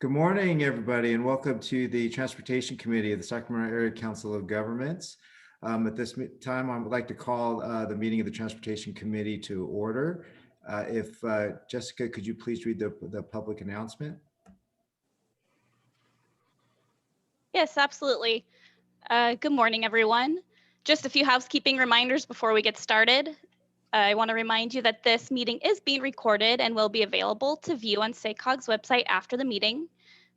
Good morning, everybody, and welcome to the Transportation Committee of the Sacramento Area Council of Governments. At this time, I would like to call the meeting of the Transportation Committee to order. If Jessica, could you please read the public announcement? Yes, absolutely. Good morning, everyone. Just a few housekeeping reminders before we get started. I want to remind you that this meeting is being recorded and will be available to view on SACOG's website after the meeting.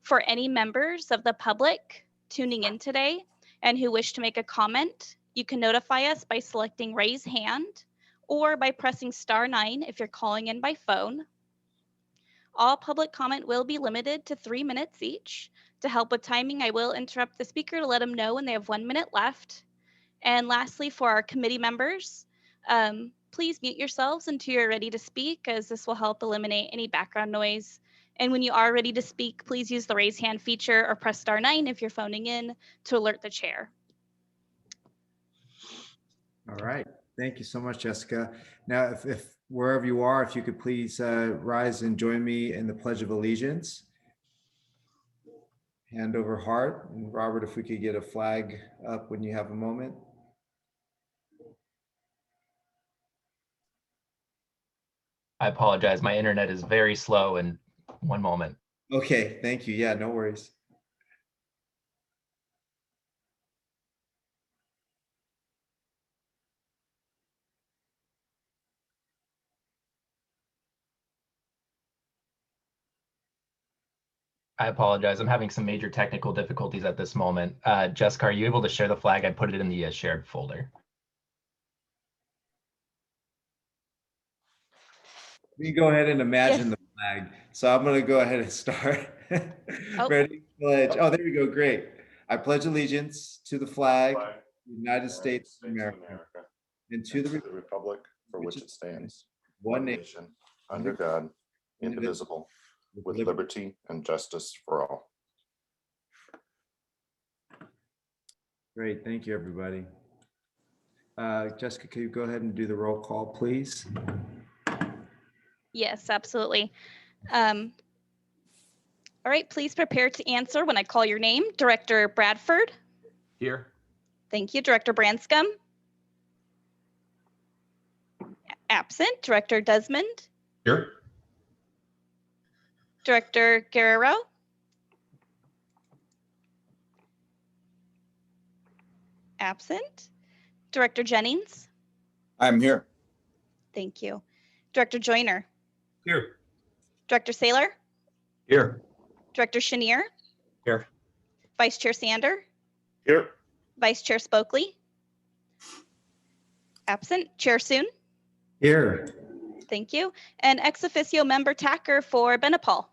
For any members of the public tuning in today and who wish to make a comment, you can notify us by selecting raise hand or by pressing *9 if you're calling in by phone. All public comment will be limited to 3 minutes each. To help with timing, I will interrupt the speaker to let them know when they have 1 minute left. And lastly, for our committee members, please mute yourselves until you're ready to speak, as this will help eliminate any background noise. And when you are ready to speak, please use the raise hand feature or press *9 if you're phoning in to alert the chair. All right. Thank you so much, Jessica. Now, if wherever you are, if you could please rise and join me in the Pledge of Allegiance. Hand over heart. And Robert, if we could get a flag up when you have a moment. I apologize. My internet is very slow, and one moment. Okay, thank you. Yeah, no worries. I apologize. I'm having some major technical difficulties at this moment. Jessica, are you able to share the flag? I put it in the shared folder. We go ahead and imagine Yes. the flag. So I'm going to go ahead and start. Ready? Pledge. Oh, there we go. Great. I pledge allegiance to the flag of the United States of America and to the republic for which it stands, one nation, under God, indivisible, with liberty and justice for all. Great. Thank you, everybody. Jessica, can you go ahead and do the roll call, please? Yes, absolutely. All right, please prepare to answer when I call your name. Director Bradford. Here. Thank you. Director Branscombe. Absent. Director Desmond. Here. Director Guerrero. Absent. Director Jennings. I'm here. Thank you. Director Joyner. Here. Director Saylor. Here. Director Chenier. Here. Vice Chair Sander. Here. Vice Chair Spokley. Absent. Chair Soon. Here. Thank you. And ex officio member Tacker for Benepal.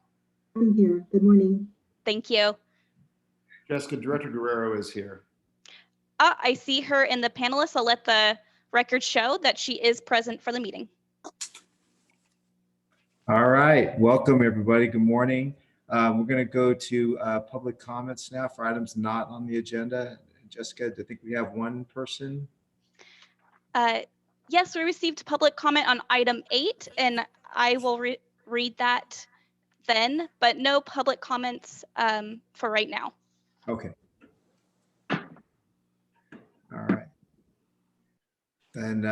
I'm here. Good morning. Thank you. Jessica, Director Guerrero is here. I see her in the panelists. I'll let the record show that she is present for the meeting. All right. Welcome, everybody. Good morning. We're going to go to public comments now for items not on the agenda. Jessica, I think we have one person. Yes, we received public comment on item 8, and I will read that then, but no public comments for right now. Okay. All right. And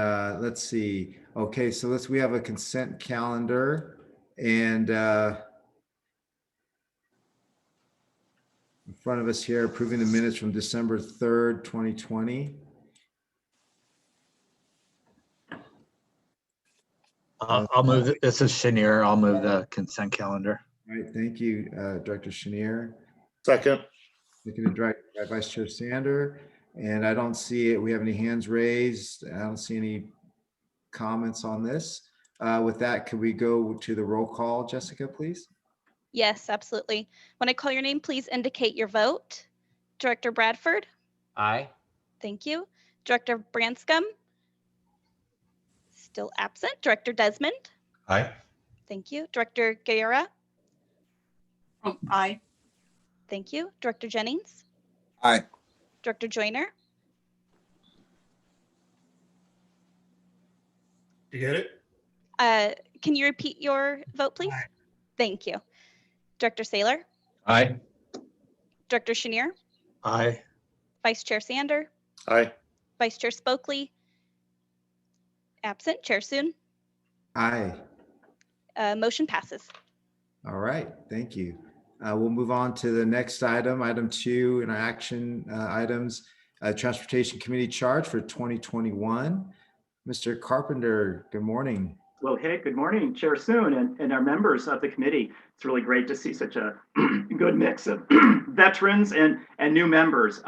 let's see. Okay, so we have a consent calendar, and in front of us here, approving the minutes from December 3rd, 2020. I'll move it. This is Chenier. I'll move the consent calendar. All right, thank you, Director Chenier. Second. Seconded by Vice Chair Sander. And I don't see it. We have any hands raised. I don't see any comments on this. With that, could we go to the roll call, Jessica, please? Yes, absolutely. When I call your name, please indicate your vote. Director Bradford. Aye. Thank you. Director Branscombe. Still absent. Director Desmond. Aye. Thank you. Director Guerrero. Aye. Thank you. Director Jennings. Aye. Director Joyner. You get it? Can you repeat your vote, please? Aye. Thank you. Director Saylor. Aye. Director Chenier, Aye. Vice Chair Sander, Aye. Vice Chair Spokely, absent. Chair Soon. Aye. Motion passes. All right, thank you. We'll move on to the next item, item 2 in our action items, Transportation Committee charge for 2021. Mr. Carpenter, good morning. Well, hey, good morning, Chair Soon and our members of the committee. It's really great to see such a good mix of veterans and new members.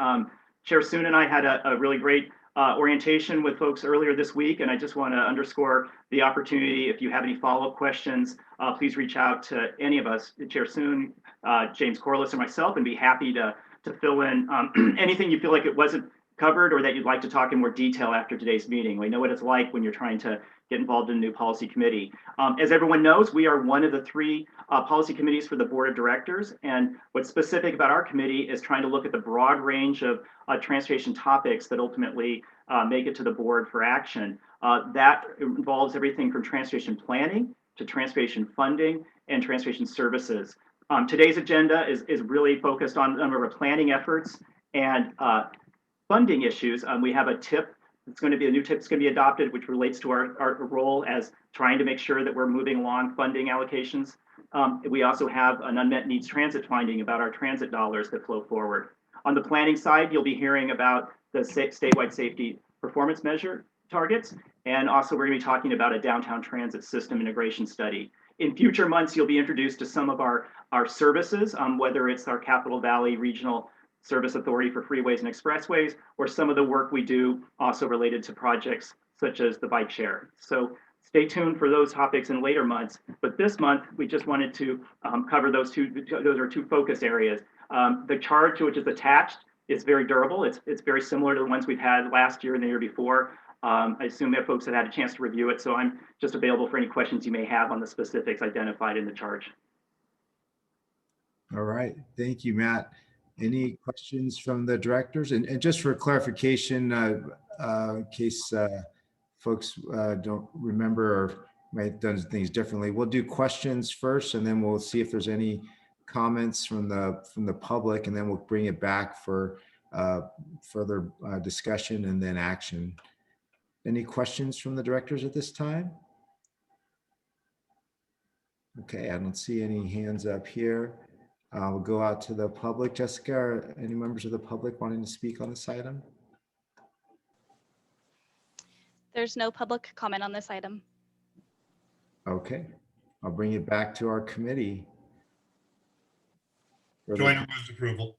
Chair Soon and I had a really great orientation with folks earlier this week, and I just want to underscore the opportunity. If you have any follow-up questions, please reach out to any of us, Chair Soon, James Corliss, or myself, and be happy to fill in anything you feel like it wasn't covered or that you'd like to talk in more detail after today's meeting. We know what it's like when you're trying to get involved in a new policy committee. As everyone knows, we are one of the 3 policy committees for the board of directors. And what's specific about our committee is trying to look at the broad range of transportation topics that ultimately make it to the board for action. That involves everything from transportation planning to transportation funding and transportation services. Today's agenda is really focused on a number of planning efforts and funding issues. We have a tip. It's going to be a new tip that's going to be adopted, which relates to our role as trying to make sure that we're moving along funding allocations. We also have an unmet needs transit finding about our transit dollars that flow forward. On the planning side, you'll be hearing about the statewide safety performance measure targets. And also we're going to be talking about a downtown transit system integration study. In future months, you'll be introduced to some of our services, whether it's our Capital Valley Regional Service Authority for Freeways and Expressways, or some of the work we do also related to projects such as the bike share. So stay tuned for those topics in later months. But this month, we just wanted to cover those are 2 focus areas. The charge, which is attached, is very durable. It's very similar to the ones we've had last year and the year before. I assume that folks have had a chance to review it, so I'm just available for any questions you may have on the specifics identified in the charge. All right, thank you, Matt. Any questions from the directors? And just for clarification, in case folks don't remember or might have done things differently, we'll do questions first, and then we'll see if there's any comments from the public, and then we'll bring it back for further discussion and then action. Any questions from the directors at this time? Okay, I don't see any hands up here. We'll go out to the public. Jessica, are any members of the public wanting to speak on this item? There's no public comment on this item. Okay, I'll bring it back to our committee. Joyner moves approval.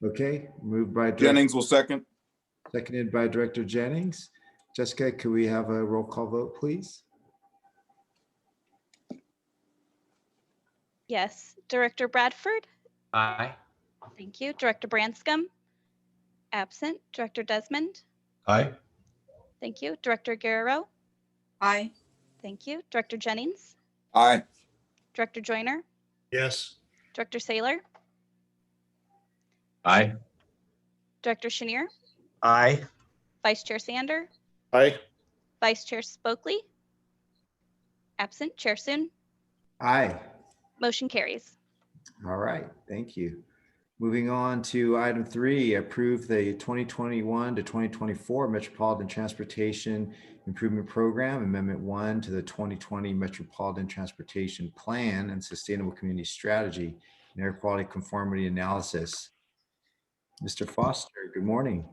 Okay, moved by Jennings will second. seconded by Director Jennings. Jessica, could we have a roll call vote, please? Yes. Director Bradford? Aye. Thank you. Director Branscombe? Absent. Director Desmond? Aye. Thank you. Director Guerrero? Aye. Thank you. Director Jennings? Aye. Director Joyner? Yes. Director Saylor? Aye. Director Chenier? Aye. Vice Chair Sander? Aye. Vice Chair Spokely? Absent. Chair Soon? Aye. Motion carries. All right, thank you. Moving on to item 3, approve the 2021 to 2024 Metropolitan Transportation Improvement Program, Amendment 1 to the 2020 Metropolitan Transportation Plan and Sustainable Community Strategy and Air Quality Conformity Analysis. Mr. Foster, good morning.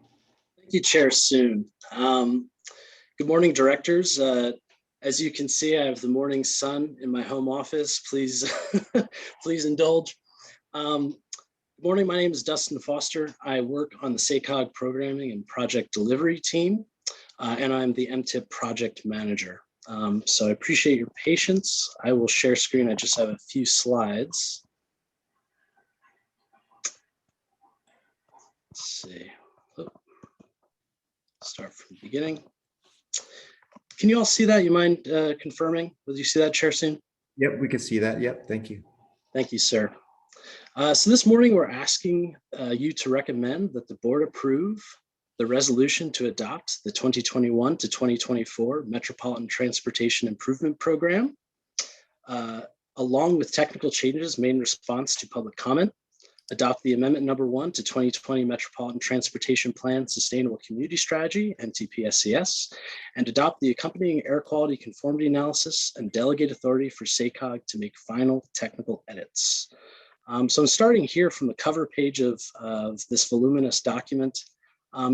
Thank you, Chair Soon. Good morning, directors. As you can see, I have the morning sun in my home office. Please, please indulge. Good morning, my name is Dustin Foster. I work on the SACOG programming and project delivery team, and I'm the MTIP project manager. So I appreciate your patience. I will share screen. I just have a few slides. Let's see. Start from the beginning. Can you all see that? You mind confirming? Will you see that, Chair Soon? Yep, we can see that. Yep, thank you. Thank you, sir. So this morning we're asking you to recommend that the board approve the resolution to adopt the 2021 to 2024 Metropolitan Transportation Improvement Program, along with technical changes made in response to public comment. Adopt the amendment number 1 to 2020 Metropolitan Transportation Plan Sustainable Community Strategy, Mtp-Scs, and adopt the accompanying air quality conformity analysis and delegate authority for SACOG to make final technical edits. So I'm starting here from the cover page of this voluminous document,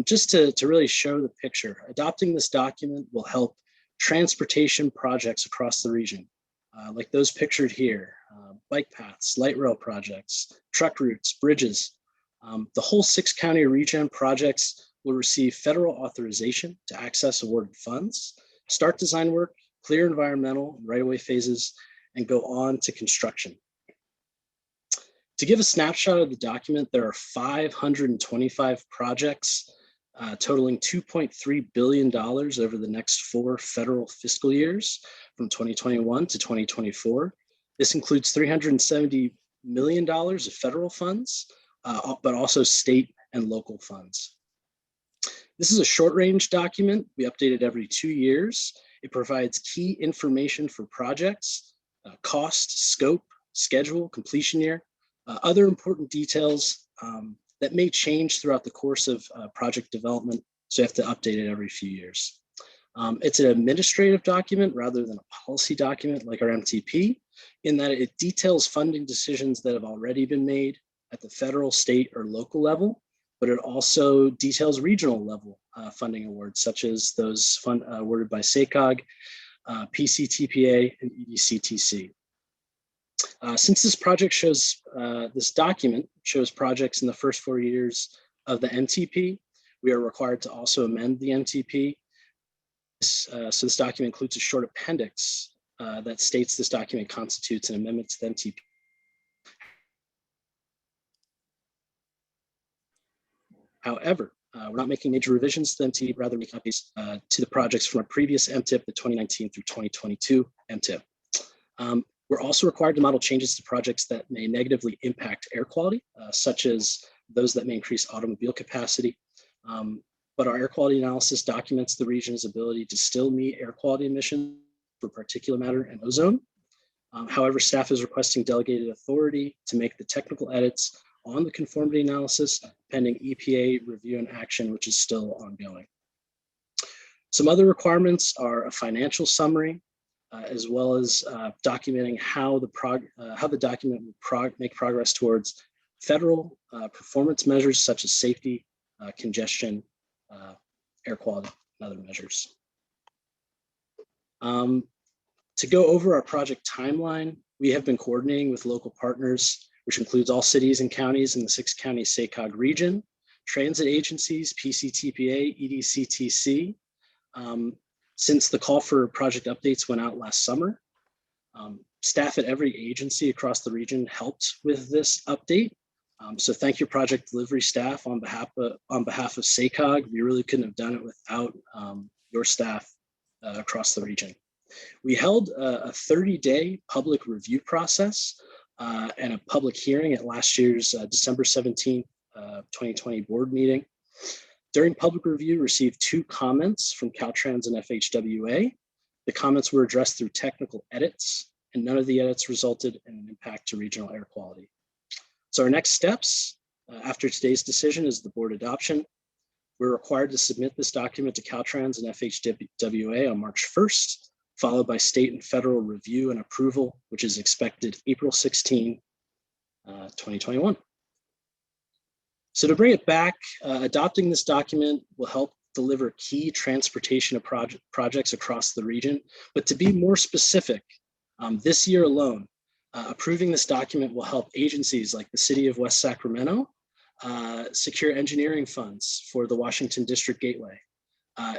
just to really show the picture. Adopting this document will help transportation projects across the region, like those pictured here, bike paths, light rail projects, truck routes, bridges. The whole 6-county region projects will receive federal authorization to access awarded funds, start design work, clear environmental and right-of-way phases, and go on to construction. To give a snapshot of the document, there are 525 projects totaling $2.3 billion over the next 4 federal fiscal years from 2021 to 2024. This includes $370 million of federal funds, but also state and local funds. This is a short-range document. We update it every 2 years. It provides key information for projects, cost, scope, schedule, completion year, other important details that may change throughout the course of project development, so you have to update it every few years. It's an administrative document rather than a policy document like our MTP, in that it details funding decisions that have already been made at the federal, state, or local level, but it also details regional level funding awards, such as those awarded by SACOG, PCTPA, and EDCTC. Since this project shows, this document shows projects in the first 4 years of the MTP, we are required to also amend the MTP. So this document includes a short appendix that states this document constitutes an amendment to the MTP. However, we're not making major revisions to the MTP, rather making updates to the projects from our previous MTIP, the 2019 through 2022 MTIP. We're also required to model changes to projects that may negatively impact air quality, such as those that may increase automobile capacity. But our air quality analysis documents the region's ability to still meet air quality emissions for particulate matter and ozone. However, staff is requesting delegated authority to make the technical edits on the conformity analysis pending EPA review and action, which is still ongoing. Some other requirements are a financial summary, as well as documenting how the document will make progress towards federal performance measures such as safety, congestion, air quality, and other measures. To go over our project timeline, we have been coordinating with local partners, which includes all cities and counties in the 6-county SACOG region, transit agencies, PCTPA, EDCTC, since the call for project updates went out last summer. Staff at every agency across the region helped with this update. So thank you, project delivery staff, on behalf of SACOG. We really couldn't have done it without your staff across the region. We held a 30-day public review process and a public hearing at last year's December 17th, 2020 board meeting. During public review, received 2 comments from Caltrans and FHWA. The comments were addressed through technical edits, and none of the edits resulted in an impact to regional air quality. So our next steps after today's decision is the board adoption. We're required to submit this document to Caltrans and FHWA on March 1st, followed by state and federal review and approval, which is expected April 16, 2021. So to bring it back, adopting this document will help deliver key transportation projects across the region. But to be more specific, this year alone, approving this document will help agencies like the City of West Sacramento secure engineering funds for the Washington District Gateway.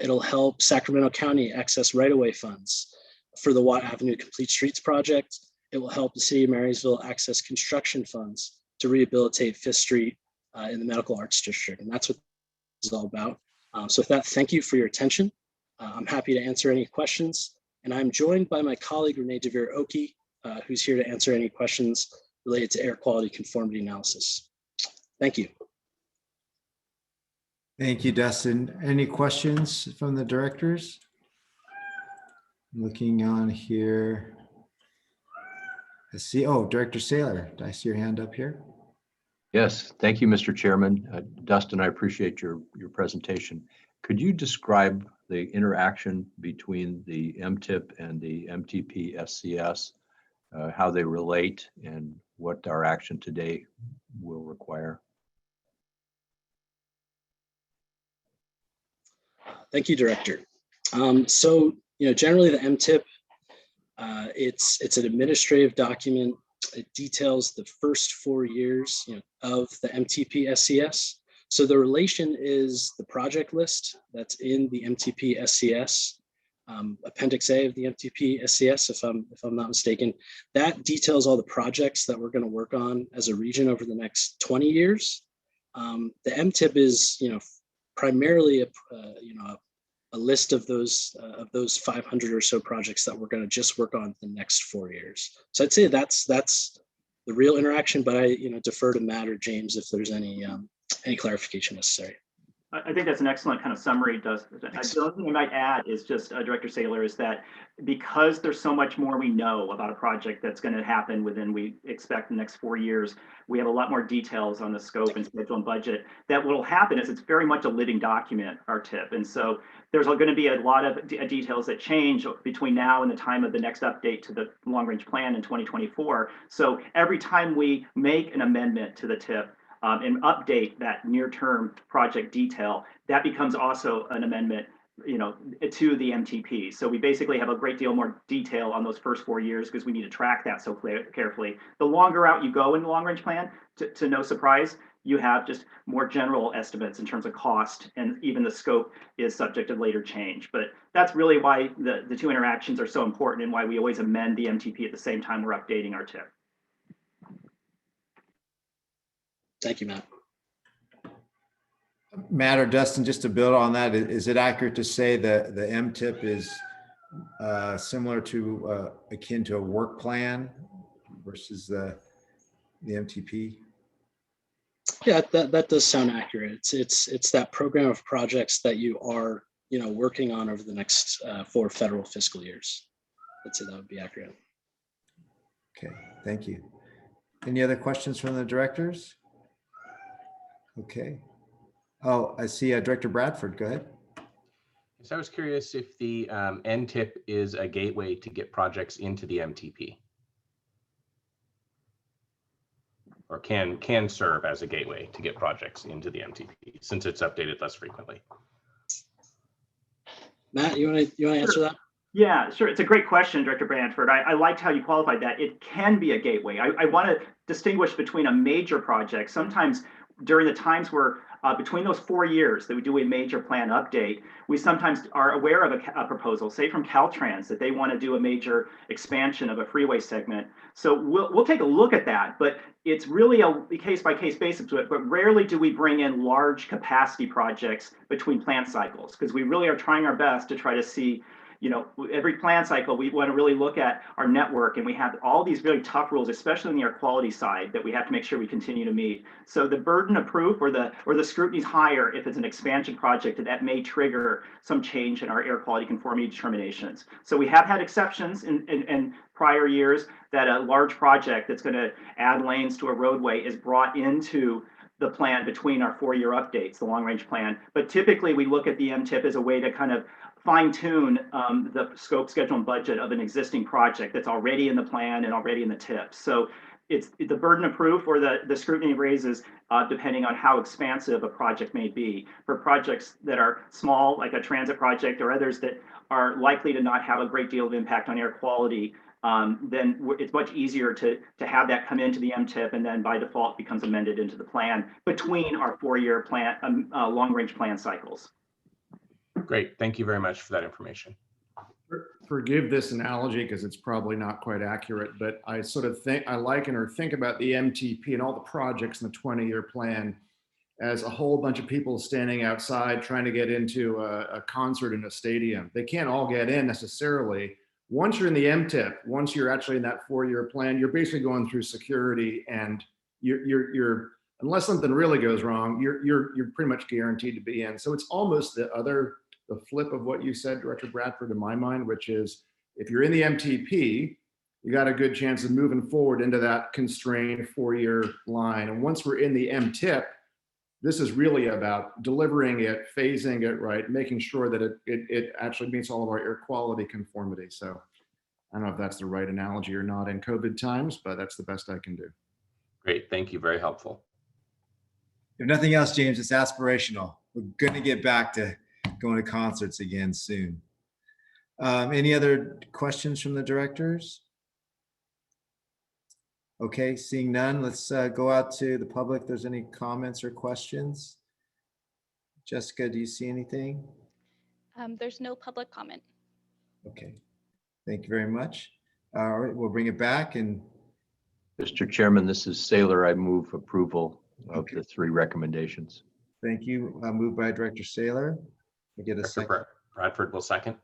It'll help Sacramento County access right-of-way funds for the Watt Avenue Complete Streets project. It will help the City of Marysville access construction funds to rehabilitate 5th Street in the Medical Arts District. And that's what this is all about. So with that, thank you for your attention. I'm happy to answer any questions. And I'm joined by my colleague, Renee DeVere-Oki, who's here to answer any questions related to air quality conformity analysis. Thank you. Thank you, Dustin. Any questions from the directors? Looking on here. I see, oh, Director Saylor, did I see your hand up here? Yes, thank you, Mr. Chairman. Dustin, I appreciate your presentation. Could you describe the interaction between the MTIP and the Mtp-Scs, how they relate and what our action today will require? Thank you, Director. So, generally the MTIP, it's an administrative document. It details the first 4 years of the Mtp-Scs. So the relation is the project list that's in the Mtp-Scs, Appendix A of the Mtp-Scs, if I'm not mistaken. That details all the projects that we're going to work on as a region over the next 20 years. The MTIP is, primarily a list of those 500 or so projects that we're going to just work on the next 4 years. So I'd say that's the real interaction, but I defer to Matt or James if there's any clarification necessary. I think that's an excellent kind of summary, Dustin. The only thing I might add is just, Director Saylor, is that because there's so much more we know about a project that's going to happen within, we expect, the next 4 years, we have a lot more details on the scope and schedule and budget. That will happen is it's very much a living document, our TIP. And so there's going to be a lot of details that change between now and the time of the next update to the long range plan in 2024. So every time we make an amendment to the TIP, and update that near-term project detail, that becomes also an amendment, to the MTP. So we basically have a great deal more detail on those first 4 years because we need to track that so carefully. The longer out you go in the long-range plan, to no surprise, you have just more general estimates in terms of cost, and even the scope is subject to later change. But that's really why the two interactions are so important and why we always amend the MTP at the same time we're updating our TIP. Thank you, Matt. Matt or Dustin, just to build on that, is it accurate to say that the MTIP is similar to, akin to a work plan versus the MTP? Yeah, that does sound accurate. It's that program of projects that you are working on over the next 4 federal fiscal years. I'd say that would be accurate. Okay, thank you. Any other questions from the directors? Okay. Oh, I see Director Bradford, go ahead. So I was curious if the NTIP is a gateway to get projects into the MTP, or can serve as a gateway to get projects into the MTP since it's updated less frequently. Matt, you want to answer that? Yeah, sure. It's a great question, Director Bradford. I liked how you qualified that. It can be a gateway. I want to distinguish between a major project. Sometimes during the times where between those 4 years that we do a major plan update, we sometimes are aware of a proposal, say from Caltrans, that they want to do a major expansion of a freeway segment. So we'll take a look at that, but it's really a case-by-case basis to it. But rarely do we bring in large capacity projects between plant cycles, because we really are trying our best to try to see, every plan cycle, we want to really look at our network, and we have all these really tough rules, especially on the air quality side, that we have to make sure we continue to meet. So the burden of proof or the scrutiny is higher if it's an expansion project, and that may trigger some change in our air quality conformity determinations. So we have had exceptions in prior years that a large project that's going to add lanes to a roadway is brought into the plan between our 4-year updates, the long range plan. But typically we look at the MTIP as a way to kind of fine tune the scope, schedule, and budget of an existing project that's already in the plan and already in the TIP. So it's the burden of proof or the scrutiny raises depending on how expansive a project may be. For projects that are small, like a transit project or others that are likely to not have a great deal of impact on air quality, then it's much easier to have that come into the MTIP, and then by default becomes amended into the plan between our 4-year plan, long-range plan cycles. Great, thank you very much for that information. Forgive this analogy because it's probably not quite accurate, but I sort of think think about the MTP and all the projects in the 20-year plan as a whole bunch of people standing outside trying to get into a concert in a stadium. They can't all get in necessarily. Once you're in the MTIP, once you're actually in that 4-year plan, you're basically going through security, and you're unless something really goes wrong, you're pretty much guaranteed to be in. So it's almost the flip of what you said, Director Bradford, in my mind, which is if you're in the MTP, you got a good chance of moving forward into that constrained 4-year line. And once we're in the MTIP, this is really about delivering it, phasing it right, making sure that it actually meets all of our air quality conformity. So I don't know if that's the right analogy or not in COVID times, but that's the best I can do. Great, thank you, very helpful. If nothing else, James, it's aspirational. We're going to get back to going to concerts again soon. Any other questions from the directors? Okay, seeing none, let's go out to the public. If there's any comments or questions. Jessica, do you see anything? There's no public comment. Okay, thank you very much. All right, we'll bring it back. And Mr. Chairman, this is Saylor. I move approval of the 3 recommendations. thank you. Moved by Director Saylor. I get a Director second. Bradford will second.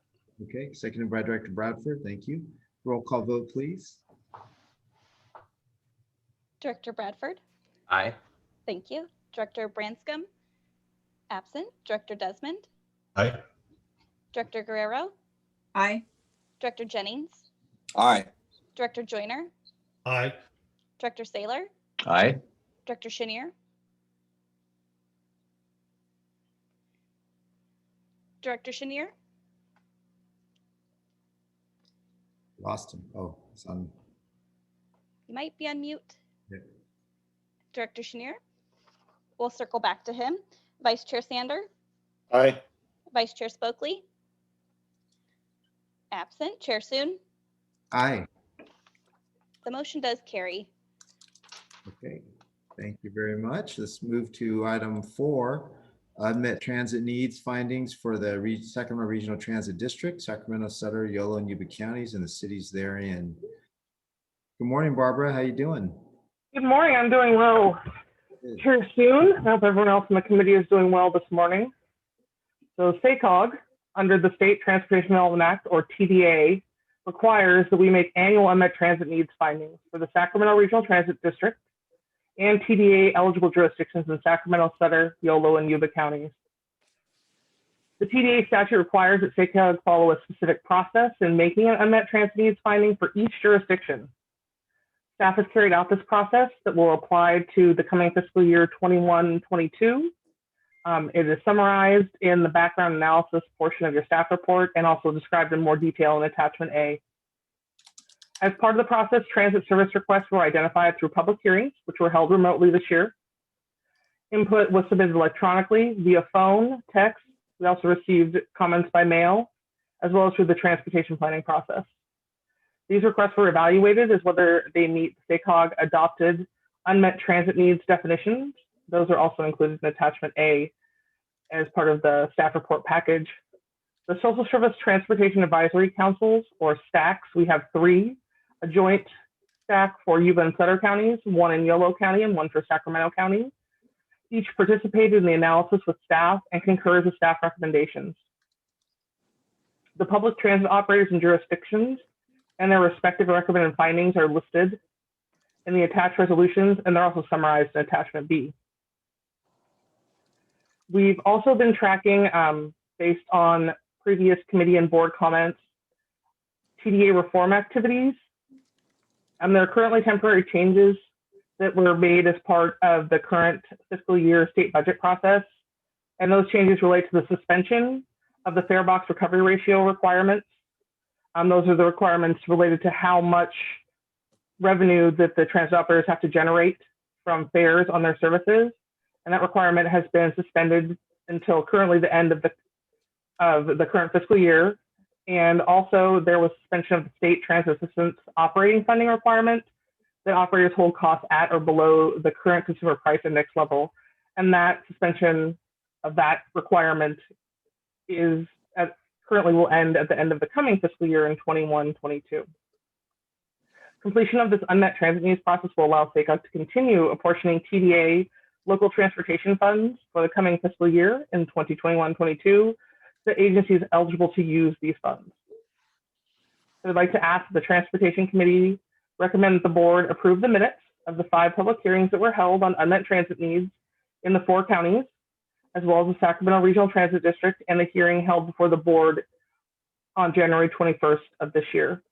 Okay, seconded by Director Bradford. Thank you. Roll call vote, please. Director Bradford? Aye. Thank you. Director Branscombe? Absent. Director Desmond? Aye. Director Guerrero? Aye. Director Jennings? Aye. Director Joyner? Aye. Director Saylor? Aye. Director Chenier? Director Chenier? Lost him. Oh, it's on. You might be on mute. Yeah. Director Chenier? We'll circle back to him. Vice Chair Sander? Aye. Vice Chair Spokley? Absent. Chair Soon? Aye. The motion does carry. Okay, thank you very much. Let's move to item 4, unmet transit needs findings for the Sacramento Regional Transit District, Sacramento, Sutter, Yolo, and Yuba counties and the cities therein. Good morning, Barbara. How you doing? Good morning. I'm doing well. Here soon. I hope everyone else in the committee is doing well this morning. So SACOG, under the State Transportation Development Act, or TDA, requires that we make annual unmet transit needs findings for the Sacramento Regional Transit District and TDA eligible jurisdictions in Sacramento, Sutter, Yolo, and Yuba counties. The TDA statute requires that SACOG follow a specific process in making an unmet transit needs finding for each jurisdiction. Staff has carried out this process that will apply to the coming fiscal year 21-22. It is summarized in the background analysis portion of your staff report and also described in more detail in attachment A. As part of the process, transit service requests were identified through public hearings, which were held remotely this year. Input was submitted electronically via phone, text. We also received comments by mail, as well as through the transportation planning process. These requests were evaluated as whether they meet SACOG adopted unmet transit needs definitions. Those are also included in attachment A as part of the staff report package. The Social Service Transportation Advisory Councils, or STACs, we have 3, a joint stack for Yuba and Sutter counties, 1 in Yolo County and 1 for Sacramento County. Each participated in the analysis with staff and concurs with staff recommendations. The public transit operators and jurisdictions and their respective recommended findings are listed in the attached resolutions, and they're also summarized in attachment B. We've also been tracking, based on previous committee and board comments, TDA reform activities. There are currently temporary changes that were made as part of the current fiscal year state budget process. And those changes relate to the suspension of the fare box recovery ratio requirements. Those are the requirements related to how much revenue that the transit operators have to generate from fares on their services. And that requirement has been suspended until currently the end of the current fiscal year. And also there was suspension of the state transit assistance operating funding requirement that operators hold costs at or below the current consumer price index level. And that suspension of that requirement is currently will end at the end of the coming fiscal year in 21-22. Completion of this unmet transit needs process will allow SACOG to continue apportioning TDA local transportation funds for the coming fiscal year in 2021-22. The agency is eligible to use these funds. I'd like to ask the Transportation Committee recommend that the board approve the minutes of the 5 public hearings that were held on unmet transit needs in the 4 counties, as well as the Sacramento Regional Transit District, and the hearing held before the board on January 21st of this year.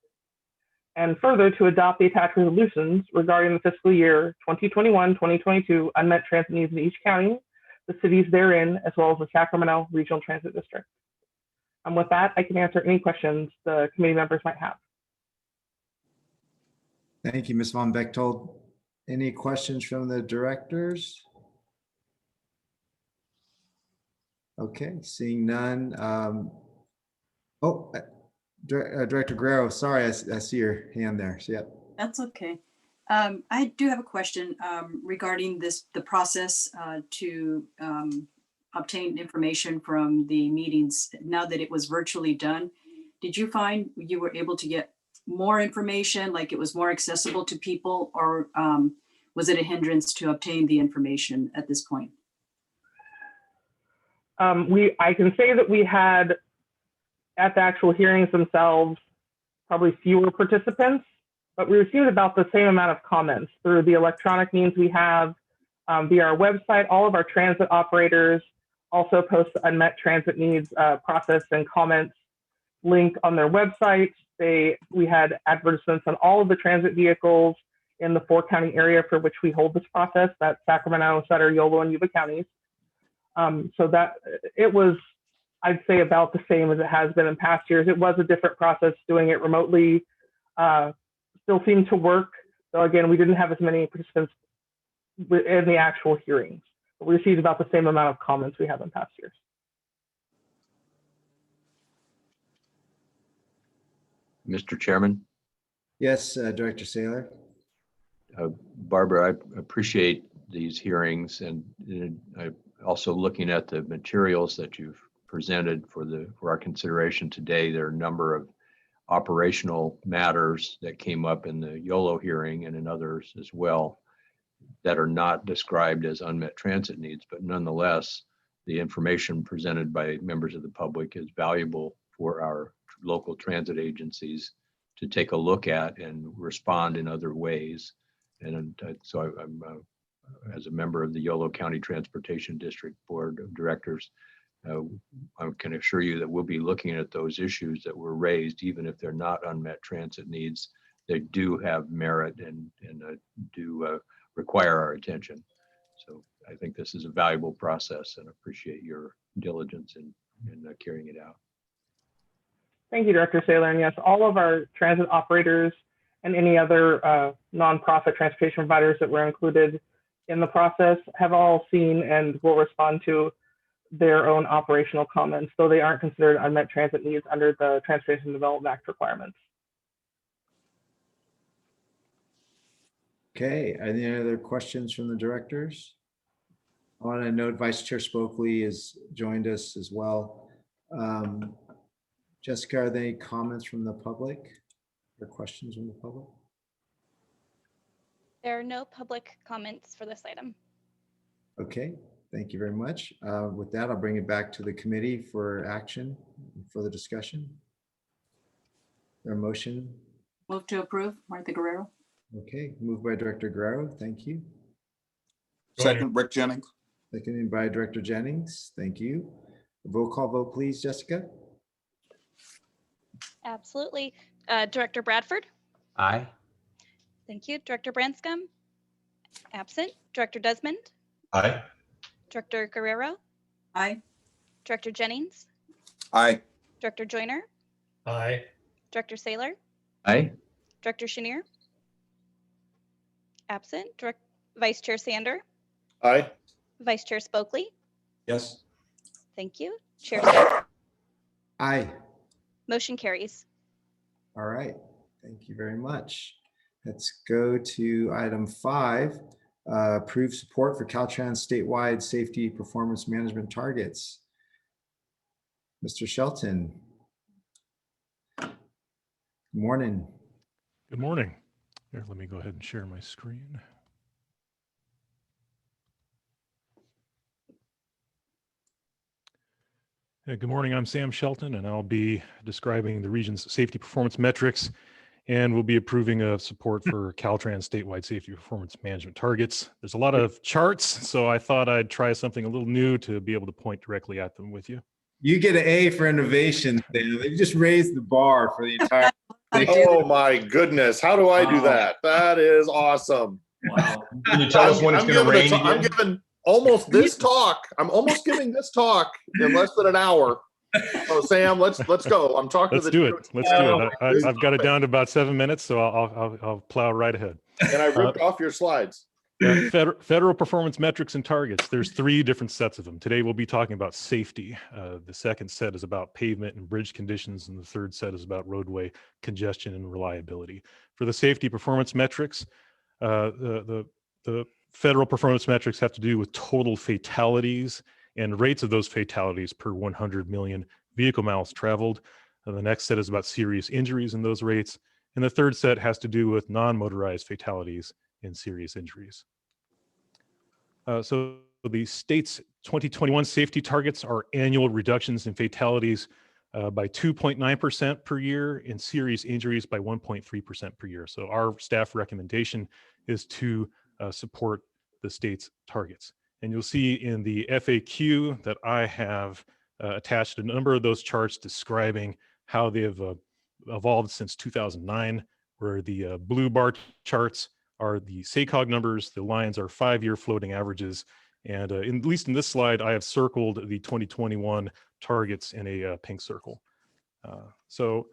and further to adopt the attached resolutions regarding the fiscal year 2021-2022 unmet transit needs in each county, the cities therein, as well as the Sacramento Regional Transit District. And with that, I can answer any questions the committee members might have. Thank you, Ms. Von Bechtold. Any questions from the directors? Okay, seeing none. Director Guerrero, sorry, I see your hand there. So, yep. That's okay. I do have a question regarding the process to obtain information from the meetings. Now that it was virtually done, did you find you were able to get more information, like it was more accessible to people, or was it a hindrance to obtain the information at this point? I can say that we had, at the actual hearings themselves, probably fewer participants, but we received about the same amount of comments through the electronic means we have via our website. All of our transit operators also post the unmet transit needs process and comments link on their website. We had advertisements on all of the transit vehicles in the 4-county area for which we hold this process. That's Sacramento, Sutter, Yolo, and Yuba counties. So that it was, I'd say, about the same as it has been in past years. It was a different process doing it remotely. Still seemed to work. So again, we didn't have as many participants in the actual hearings, but we received about the same amount of comments we have in past years. Mr. Chairman? Yes, Director Saylor. Barbara, I appreciate these hearings, and I also looking at the materials that you've presented for our consideration today. There are a number of operational matters that came up in the YOLO hearing and in others as well that are not described as unmet transit needs, but nonetheless, the information presented by members of the public is valuable for our local transit agencies to take a look at and respond in other ways. And so I'm as a member of the Yolo County Transportation District Board of Directors, I can assure you that we'll be looking at those issues that were raised, even if they're not unmet transit needs. They do have merit and do require our attention. So I think this is a valuable process and appreciate your diligence in carrying it out. Thank you, Director Saylor. And yes, all of our transit operators and any other nonprofit transportation providers that were included in the process have all seen and will respond to their own operational comments, though they aren't considered unmet transit needs under the Transportation Development Act requirements. Okay, any other questions from the directors? I want to note Vice Chair Spokley has joined us as well. Jessica, are there any comments from the public or questions from the public? There are no public comments for this item. Okay, thank you very much. With that, I'll bring it back to the committee for action and further discussion. Their motion. Move to approve, Martha Guerrero. Okay, moved by Director Guerrero. Thank you. Second, Rick Jennings. Seconded by Director Jennings. Thank you. Roll call vote, please, Jessica. Absolutely. Director Bradford? Aye. Thank you. Director Branscombe? Absent. Director Desmond? Aye. Director Guerrero? Aye. Director Jennings? Aye. Director Joyner? Aye. Director Saylor? Aye. Director Chenier? Absent. Vice Chair Sander? Aye. Vice Chair Spokley? Yes. Thank you. Chair Saylor? Aye. Motion carries. All right. Thank you very much. Let's go to item 5. Approve support for Caltrans statewide safety performance management targets. Mr. Shelton. Good morning. Good morning. Here, let me go ahead and share my screen. Good morning, I'm Sam Shelton, and I'll be describing the region's safety performance metrics, and we'll be approving a support for Caltrans statewide safety performance management targets. There's a lot of charts, so I thought I'd try something a little new to be able to point directly at them with you. You get an A for innovation. They just raised the bar for the entire Oh my goodness. How do I do Wow. that? That is awesome. Wow. Can you tell us when it's going to rain I'm again? giving almost this talk. I'm almost giving this talk in less than an hour. Oh, Sam, let's go. I'm talking Let's to the do it. Let's do it. This I've got it topic. down to about 7 minutes, so I'll plow right ahead. And I ripped off your slides. Federal performance metrics and targets. There's 3 different sets of them. Today we'll be talking about safety. The second set is about pavement and bridge conditions, and the third set is about roadway congestion and reliability. For the safety performance metrics, the federal performance metrics have to do with total fatalities and rates of those fatalities per 100 million vehicle miles traveled. The next set is about serious injuries and those rates. And the third set has to do with non-motorized fatalities and serious injuries. So the state's 2021 safety targets are annual reductions in fatalities by 2.9% per year and serious injuries by 1.3% per year. So our staff recommendation is to support the state's targets. And you'll see in the FAQ that I have attached a number of those charts describing how they have evolved since 2009, where the blue bar charts are the SACOG numbers, the lines are 5-year floating averages. And at least in this slide, I have circled the 2021 targets in a pink circle. So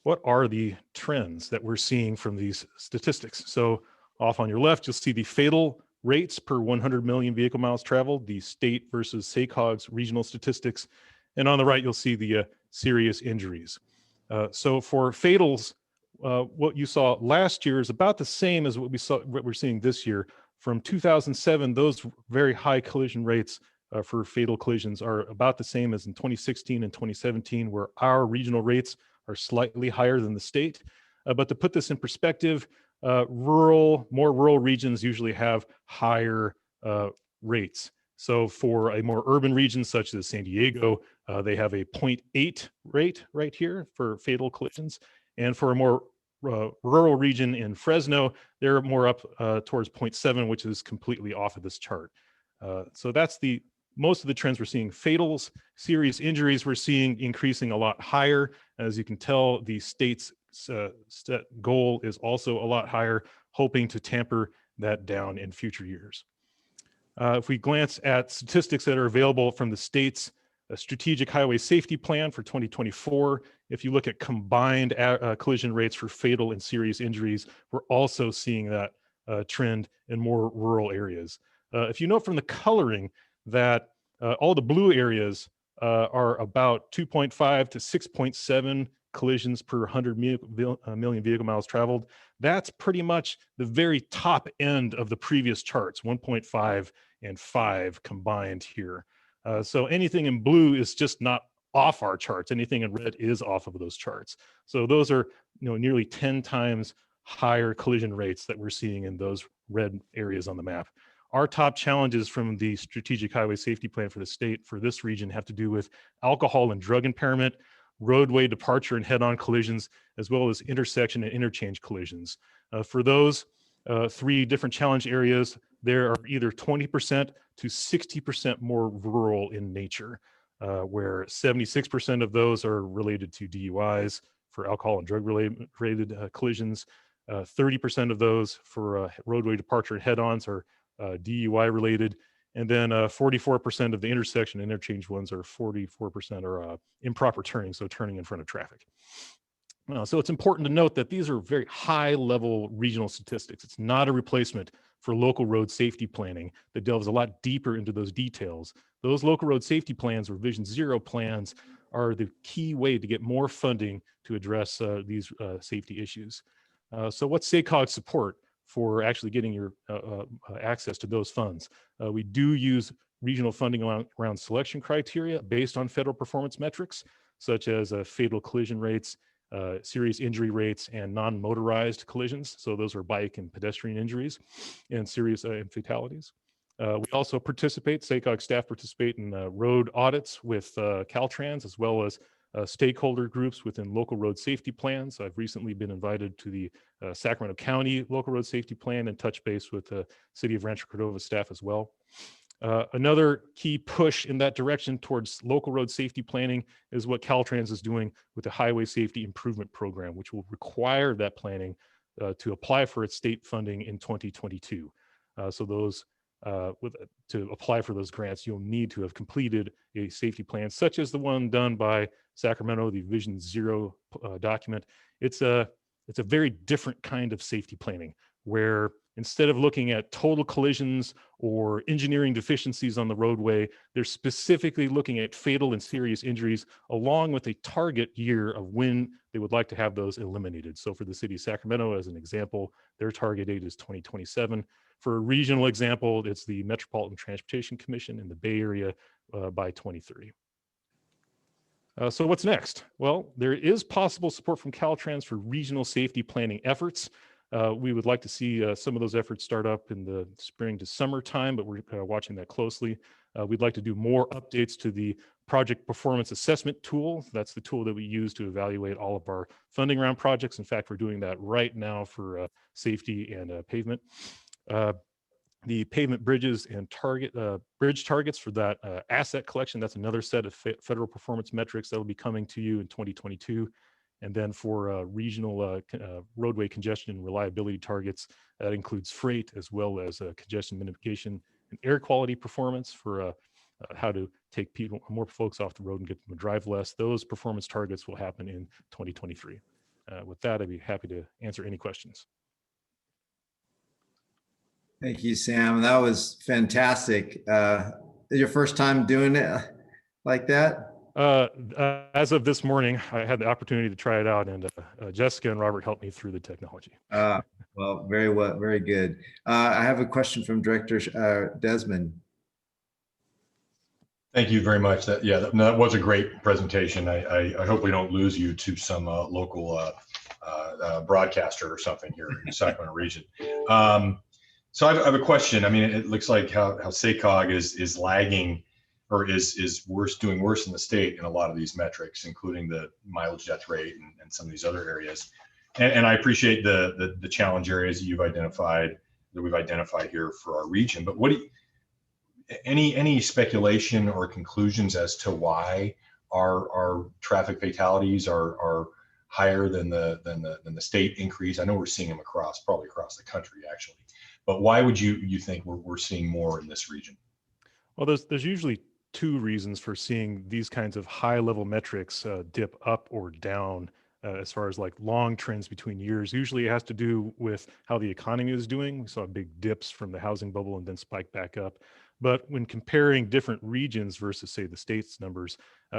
what are the trends that we're seeing from these statistics? So off on your left, you'll see the fatal rates per 100 million vehicle miles traveled, the state versus SACOG's regional statistics. And on the right, you'll see the serious injuries. So for fatals, what you saw last year is about the same as what we're seeing this year. From 2007, those very high collision rates for fatal collisions are about the same as in 2016 and 2017, where our regional rates are slightly higher than the state. But to put this in perspective, more rural regions usually have higher rates. So for a more urban region such as San Diego, they have a 0.8 rate right here for fatal collisions. And for a more rural region in Fresno, they're more up towards 0.7, which is completely off of this chart. So that's most of the trends we're seeing. Fatals, serious injuries, we're seeing increasing a lot higher. As you can tell, the state's goal is also a lot higher, hoping to tamper that down in future years. If we glance at statistics that are available from the state's strategic highway safety plan for 2024, if you look at combined collision rates for fatal and serious injuries, we're also seeing that trend in more rural areas. If you note from the coloring that all the blue areas are about 2.5 to 6.7 collisions per 100 million vehicle miles traveled. That's pretty much the very top end of the previous charts, 1.5 and 5 combined here. So anything in blue is just not off our charts. Anything in red is off of those charts. So those are nearly 10 times higher collision rates that we're seeing in those red areas on the map. Our top challenges from the Strategic Highway Safety Plan for the state for this region have to do with alcohol and drug impairment, roadway departure and head-on collisions, as well as intersection and interchange collisions. For those 3 different challenge areas, there are either 20% to 60% more rural in nature, where 76% of those are related to DUIs for alcohol and drug related collisions. 30% of those for roadway departure and head-ons are DUI related. And then 44% of the intersection and interchange ones are 44% are improper turning, so turning in front of traffic. So it's important to note that these are very high level regional statistics. It's not a replacement for local road safety planning that delves a lot deeper into those details. Those local road safety plans or Vision Zero plans are the key way to get more funding to address these safety issues. So what's SACOG's support for actually getting your access to those funds? We do use regional funding around selection criteria based on federal performance metrics, such as fatal collision rates, serious injury rates, and non-motorized collisions. So those are bike and pedestrian injuries and serious fatalities. We also SACOG staff participate in road audits with Caltrans, as well as stakeholder groups within local road safety plans. I've recently been invited to the Sacramento County local road safety plan and touch base with the City of Rancho Cordova staff as well. Another key push in that direction towards local road safety planning is what Caltrans is doing with the Highway Safety Improvement Program, which will require that planning to apply for its state funding in 2022. So those to apply for those grants, you'll need to have completed a safety plan, such as the one done by Sacramento, the Vision Zero document. It's a very different kind of safety planning, where instead of looking at total collisions or engineering deficiencies on the roadway, they're specifically looking at fatal and serious injuries, along with a target year of when they would like to have those eliminated. So for the city of Sacramento, as an example, their target date is 2027. For a regional example, it's the Metropolitan Transportation Commission in the Bay Area by 2030. So what's next? Well, there is possible support from Caltrans for regional safety planning efforts. We would like to see some of those efforts start up in the spring to summertime, but we're watching that closely. We'd like to do more updates to the project performance assessment tool. That's the tool that we use to evaluate all of our funding round projects. In fact, we're doing that right now for safety and pavement. The pavement bridges and bridge targets for that asset collection, that's another set of federal performance metrics that will be coming to you in 2022. And then for regional roadway congestion and reliability targets, that includes freight as well as congestion mitigation and air quality performance for how to take more folks off the road and get them to drive less. Those performance targets will happen in 2023. With that, I'd be happy to answer any questions. Thank you, Sam. That was fantastic. Your first time doing it like that? As of this morning, I had the opportunity to try it out, and Jessica and Robert helped me through the technology. Well, very good. I have a question from Director Desmond. Thank you very much. That was a great presentation. I hope we don't lose you to some local broadcaster or something here in the Sacramento region. So I have a question. I mean, it looks like how SACOG is lagging, or is doing worse in the state in a lot of these metrics, including the mileage death rate and some of these other areas. And I appreciate the challenge areas that we've identified here for our region. But what do you, any speculation or conclusions as to why our traffic fatalities are higher than the state increase? I know we're seeing them probably across the country actually, but why would you think we're seeing more in this region? Well, there's usually two reasons for seeing these kinds of high level metrics dip up or down as far as like long trends between years. Usually it has to do with how the economy is doing. We saw big dips from the housing bubble and then spike back up. But when comparing different regions versus say the state's numbers,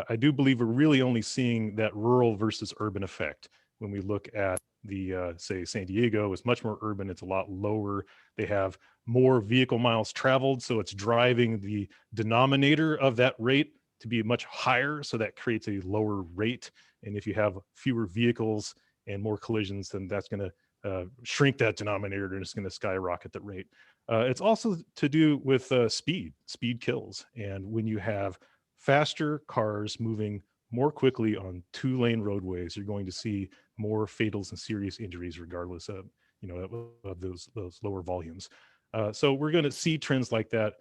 I do believe we're really only seeing that rural versus urban effect. When we look at the say San Diego is much more urban, it's a lot lower. They have more vehicle miles traveled, so it's driving the denominator of that rate to be much higher, so that creates a lower rate. And if you have fewer vehicles and more collisions, then that's going to shrink that denominator and it's going to skyrocket the rate. It's also to do with speed kills. And when you have faster cars moving more quickly on 2-lane roadways, you're going to see more fatals and serious injuries, regardless of of those lower volumes. So we're going to see trends like that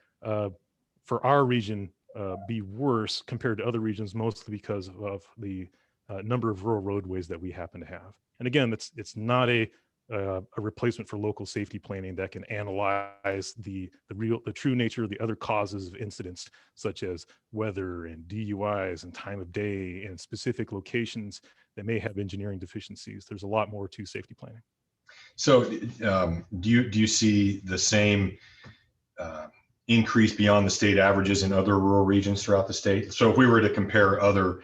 for our region be worse compared to other regions, mostly because of the number of rural roadways that we happen to have. And again, it's not a replacement for local safety planning that can analyze the true nature of the other causes of incidents, such as weather and DUIs and time of day and specific locations that may have engineering deficiencies. There's a lot more to safety planning. So do you see the same increase beyond the state averages in other rural regions throughout the state? So if we were to compare other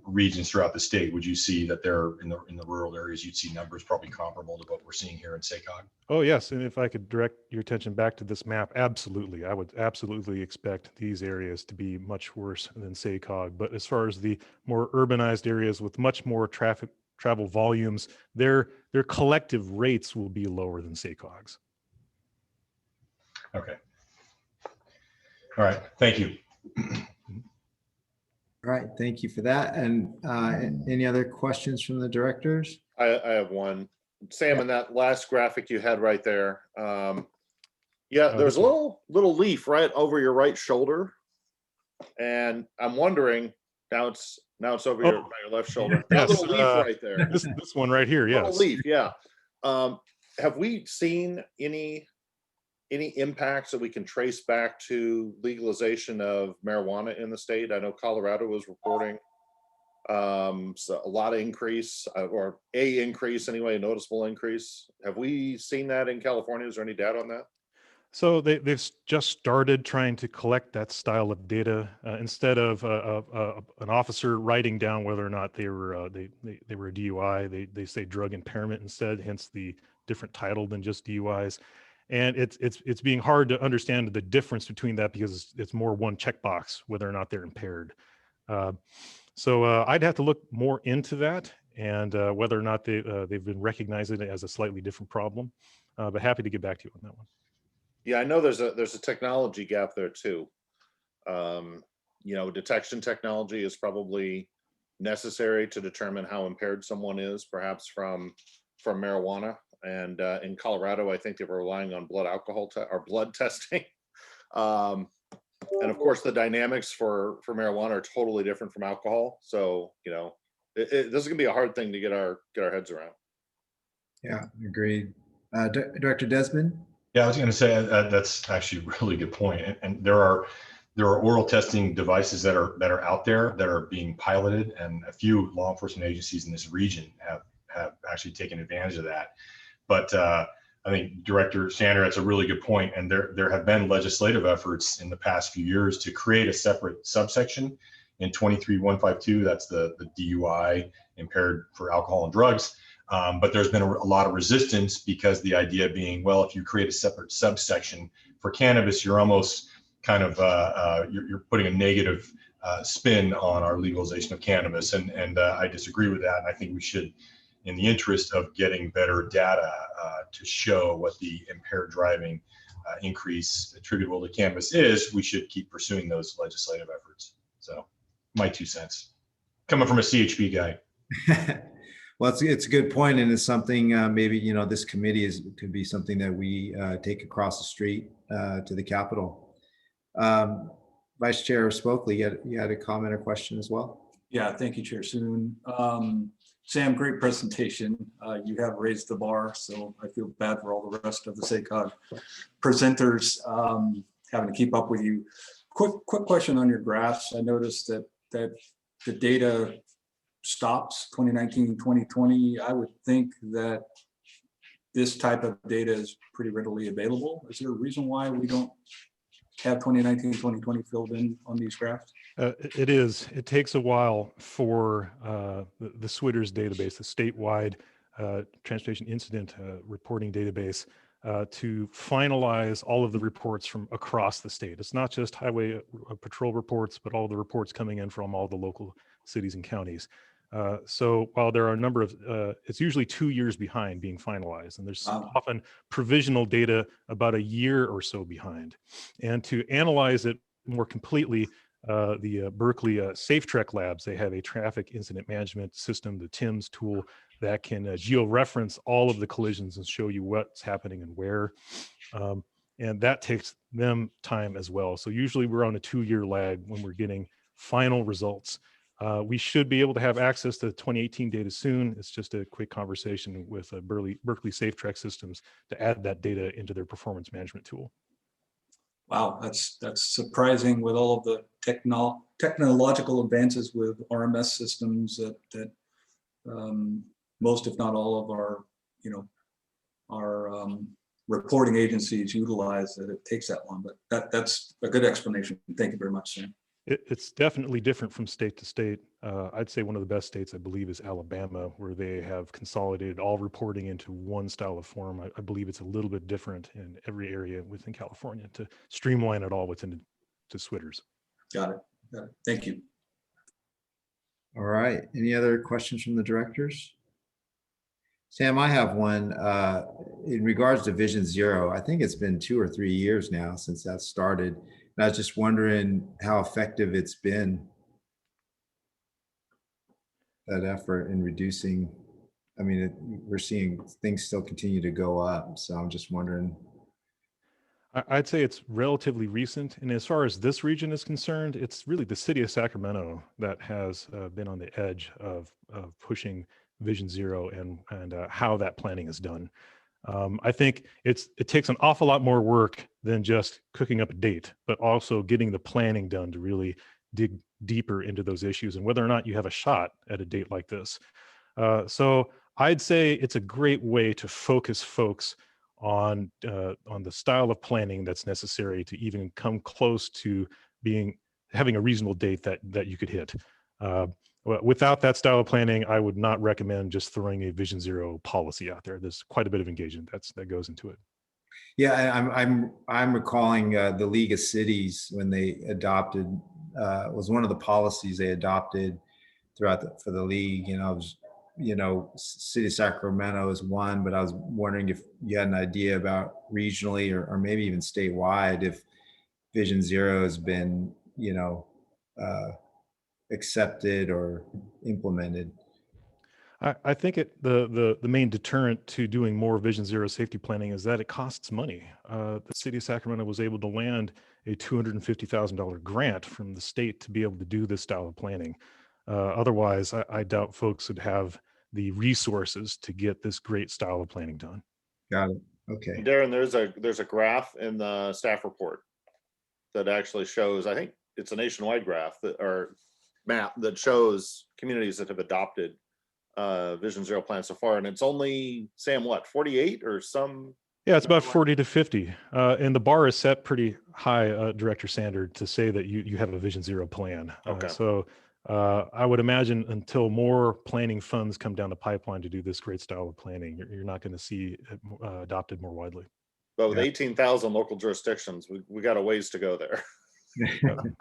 regions throughout the state, would you see that they're in the rural areas, you'd see numbers probably comparable to what we're seeing here in SACOG? Oh yes, and if I could direct your attention back to this map, absolutely. I would absolutely expect these areas to be much worse than SACOG. But as far as the more urbanized areas with much more travel volumes, their collective rates will be lower than SACOG's. Okay. All right, thank you. All right, thank you for that. And any other questions from the directors? I have one. Sam, in that last graphic you had right there, Yeah, there's this a one. little leaf right over your right shoulder, and I'm wondering now it's over Oh, by your left shoulder. That yes, little leaf right there. this one right here. Little Yes. leaf, yeah. Have we seen any impacts that we can trace back to legalization of marijuana in the state? I know Colorado was reporting so a lot of increase, or a increase anyway, a noticeable increase. Have we seen that in California? Is there any data on that? So they've just started trying to collect that style of data instead of an officer writing down whether or not they were they were a DUI. They say drug impairment instead, hence the different title than just DUIs. And it's being hard to understand the difference between that because it's more one checkbox whether or not they're impaired. So I'd have to look more into that and whether or not they've been recognizing it as a slightly different problem. But happy to get back to you on that one. Yeah, I know there's a technology gap there too. Detection technology is probably necessary to determine how impaired someone is, perhaps from marijuana. And in Colorado, I think they were relying on blood testing. And of course, the dynamics for marijuana are totally different from alcohol. So this is gonna be a hard thing to get our heads around. Yeah, agreed. Director Desmond? Yeah, I was going to say that's actually a really good point. And there are oral testing devices that are out there that are being piloted, and a few law enforcement agencies in this region have actually taken advantage of that. But I think Director Sander, that's a really good point. And there have been legislative efforts in the past few years to create a separate subsection in 23152. That's the DUI, impaired for alcohol and drugs. But there's been a lot of resistance because the idea being, well, if you create a separate subsection for cannabis, you're almost kind of you're putting a negative spin on our legalization of cannabis, and I disagree with that. And I think we should, in the interest of getting better data to show what the impaired driving increase attributable to cannabis is, we should keep pursuing those legislative efforts. So, my 2 cents, coming from a CHP guy. Well, it's a good point, and it's something maybe this committee could be something that we take across the street to the Capitol. Vice Chair Spokley, you had a comment or question as well? Yeah, thank you, Chair Soon. Sam, great presentation. You have raised the bar, so I feel bad for all the rest of the SACOG presenters having to keep up with you. Quick question on your graphs. I noticed that the data stops 2019, 2020. I would think that this type of data is pretty readily available. Is there a reason why we don't have 2019, 2020 filled in on these graphs? It is. It takes a while for the SWITRS database, the statewide transportation incident reporting database, to finalize all of the reports from across the state. It's not just highway patrol reports, but all the reports coming in from all the local cities and counties. So while there are a number of, it's usually 2 years behind being finalized, and there's often provisional data about a year or so behind. And to analyze it more completely, the Berkeley SafeTrek labs, they have a traffic incident management system, the TIMS tool, that can georeference all of the collisions and show you what's happening and where. And that takes them time as well. So usually we're on a 2-year lag when we're getting final results. We should be able to have access to 2018 data soon. It's just a quick conversation with Berkeley SafeTrek Systems to add that data into their performance management tool. Wow, that's surprising with all of the technological advances with RMS systems that most, if not all, of our reporting agencies utilize. That it takes that long, but that's a good explanation. Thank you very much, Sam. It's definitely different from state to state. I'd say one of the best states, I believe, is Alabama, where they have consolidated all reporting into one style of form. I believe it's a little bit different in every area within California to streamline it all within to SWITRS. Got it. Thank you. All right. Any other questions from the directors? Sam, I have one in regards to Vision Zero. I think it's been 2 or 3 years now since that started. And I was just wondering how effective it's been, that effort in reducing. I mean, we're seeing things still continue to go up. So I'm just wondering. I'd say it's relatively recent. And as far as this region is concerned, it's really the city of Sacramento that has been on the edge of pushing Vision Zero and how that planning is done. I think it takes an awful lot more work than just cooking up a date, but also getting the planning done to really dig deeper into those issues and whether or not you have a shot at a date like this. So I'd say it's a great way to focus folks on the style of planning that's necessary to even come close to having a reasonable date that you could hit. Without that style of planning, I would not recommend just throwing a Vision Zero policy out there. There's quite a bit of engagement that goes into it. Yeah, I'm recalling the League of Cities when they adopted was one of the policies they adopted for the league. City of Sacramento is one, but I was wondering if you had an idea about regionally or maybe even statewide if Vision Zero has been accepted or implemented. I think the main deterrent to doing more Vision Zero safety planning is that it costs money. The city of Sacramento was able to land a $250,000 grant from the state to be able to do this style of planning. Otherwise, I doubt folks would have the resources to get this great style of planning done. Got it. Okay. And Darren, there's a graph in the staff report that actually shows, I think it's a nationwide graph or map that shows communities that have adopted Vision Zero plan so far, and it's only, Sam, what, 48 or some? Yeah, it's about 40 to 50, and the bar is set pretty high, Director Sander, to say that you have a Vision Zero plan. Okay. So I would imagine until more planning funds come down the pipeline to do this great style of planning, you're not going to see it adopted more widely. But with 18,000 local jurisdictions, we got a ways to go there.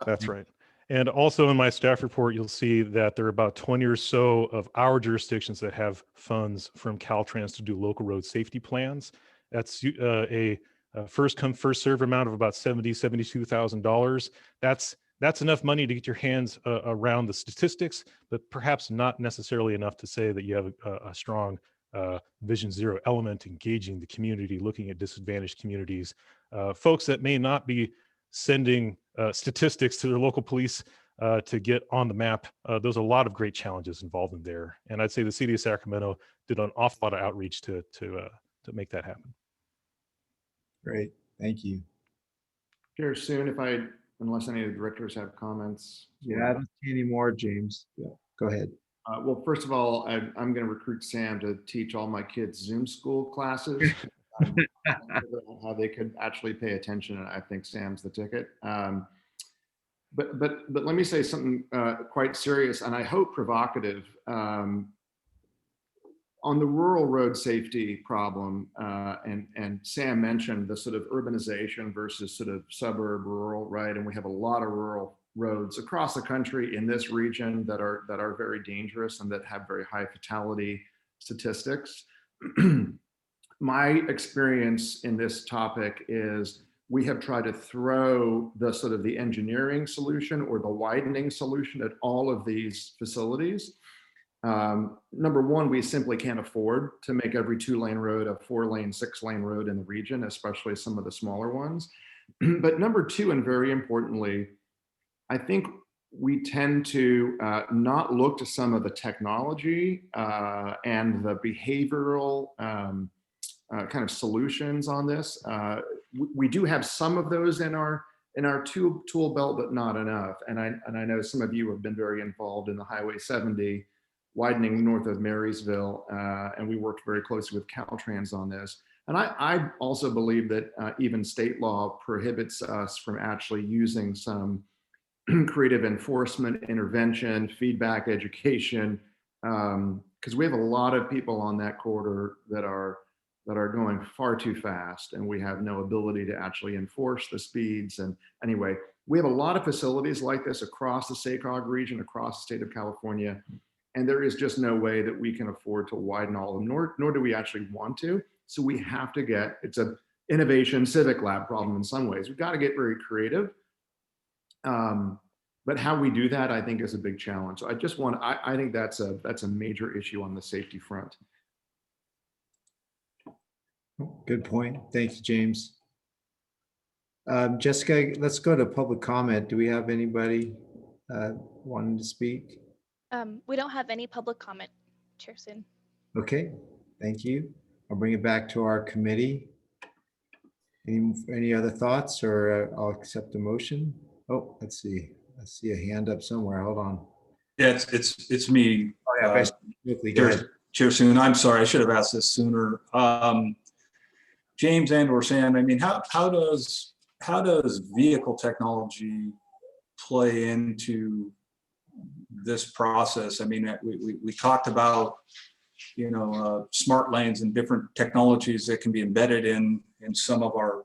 That's right. And also in my staff report, you'll see that there are about 20 or so of our jurisdictions that have funds from Caltrans to do local road safety plans. That's a first come, first serve amount of about $72,000. That's enough money to get your hands around the statistics, but perhaps not necessarily enough to say that you have a strong Vision Zero element engaging the community, looking at disadvantaged communities, folks that may not be sending statistics to their local police to get on the map. There's a lot of great challenges involved in there. And I'd say the city of Sacramento did an awful lot of outreach to make that happen. Great, thank you. Chair, soon, unless any of the directors have comments. Yeah, I don't see any more, James. Yeah, go ahead. Well, first of all, I'm going to recruit Sam to teach all my kids Zoom school classes. How they could actually pay attention, and I think Sam's the ticket. But let me say something quite serious, and I hope provocative. On the rural road safety problem, and Sam mentioned the sort of urbanization versus sort of suburb rural, right? And we have a lot of rural roads across the country in this region that are very dangerous and that have very high fatality statistics. My experience in this topic is we have tried to throw the sort of the engineering solution or the widening solution at all of these facilities. Number one, we simply can't afford to make every 2-lane road a 4-lane, 6-lane road in the region, especially some of the smaller ones. But number two, and very importantly, I think we tend to not look to some of the technology and the behavioral kind of solutions on this. We do have some of those in our tool belt, but not enough. And I know some of you have been very involved in the Highway 70 widening north of Marysville, and we worked very closely with Caltrans on this. And I also believe that even state law prohibits us from actually using some creative enforcement, intervention, feedback, education, because we have a lot of people on that corridor that are going far too fast, and we have no ability to actually enforce the speeds. And anyway, we have a lot of facilities like this across the SACOG region, across the state of California, and there is just no way that we can afford to widen all of them, nor do we actually want to. So we have to it's an innovation civic lab problem in some ways. We've got to get very creative. But how we do that, I think, is a big challenge. So I think that's a major issue on the safety front. Good point. Thank you, James. Jessica, let's go to public comment. Do we have anybody wanting to speak? We don't have any public comment, Chairson. Okay, thank you. I'll bring it back to our committee. Any other thoughts, or I'll accept the motion? Oh, let's see. I see a hand up somewhere. Hold on. Yeah, it's me. Oh, yeah, Vice Chair, go ahead. Chair Soon, I'm sorry, I should have asked this sooner. James and or Sam, I mean, how does vehicle technology play into this process? I mean, we talked about, you know, smart lanes and different technologies that can be embedded in some of our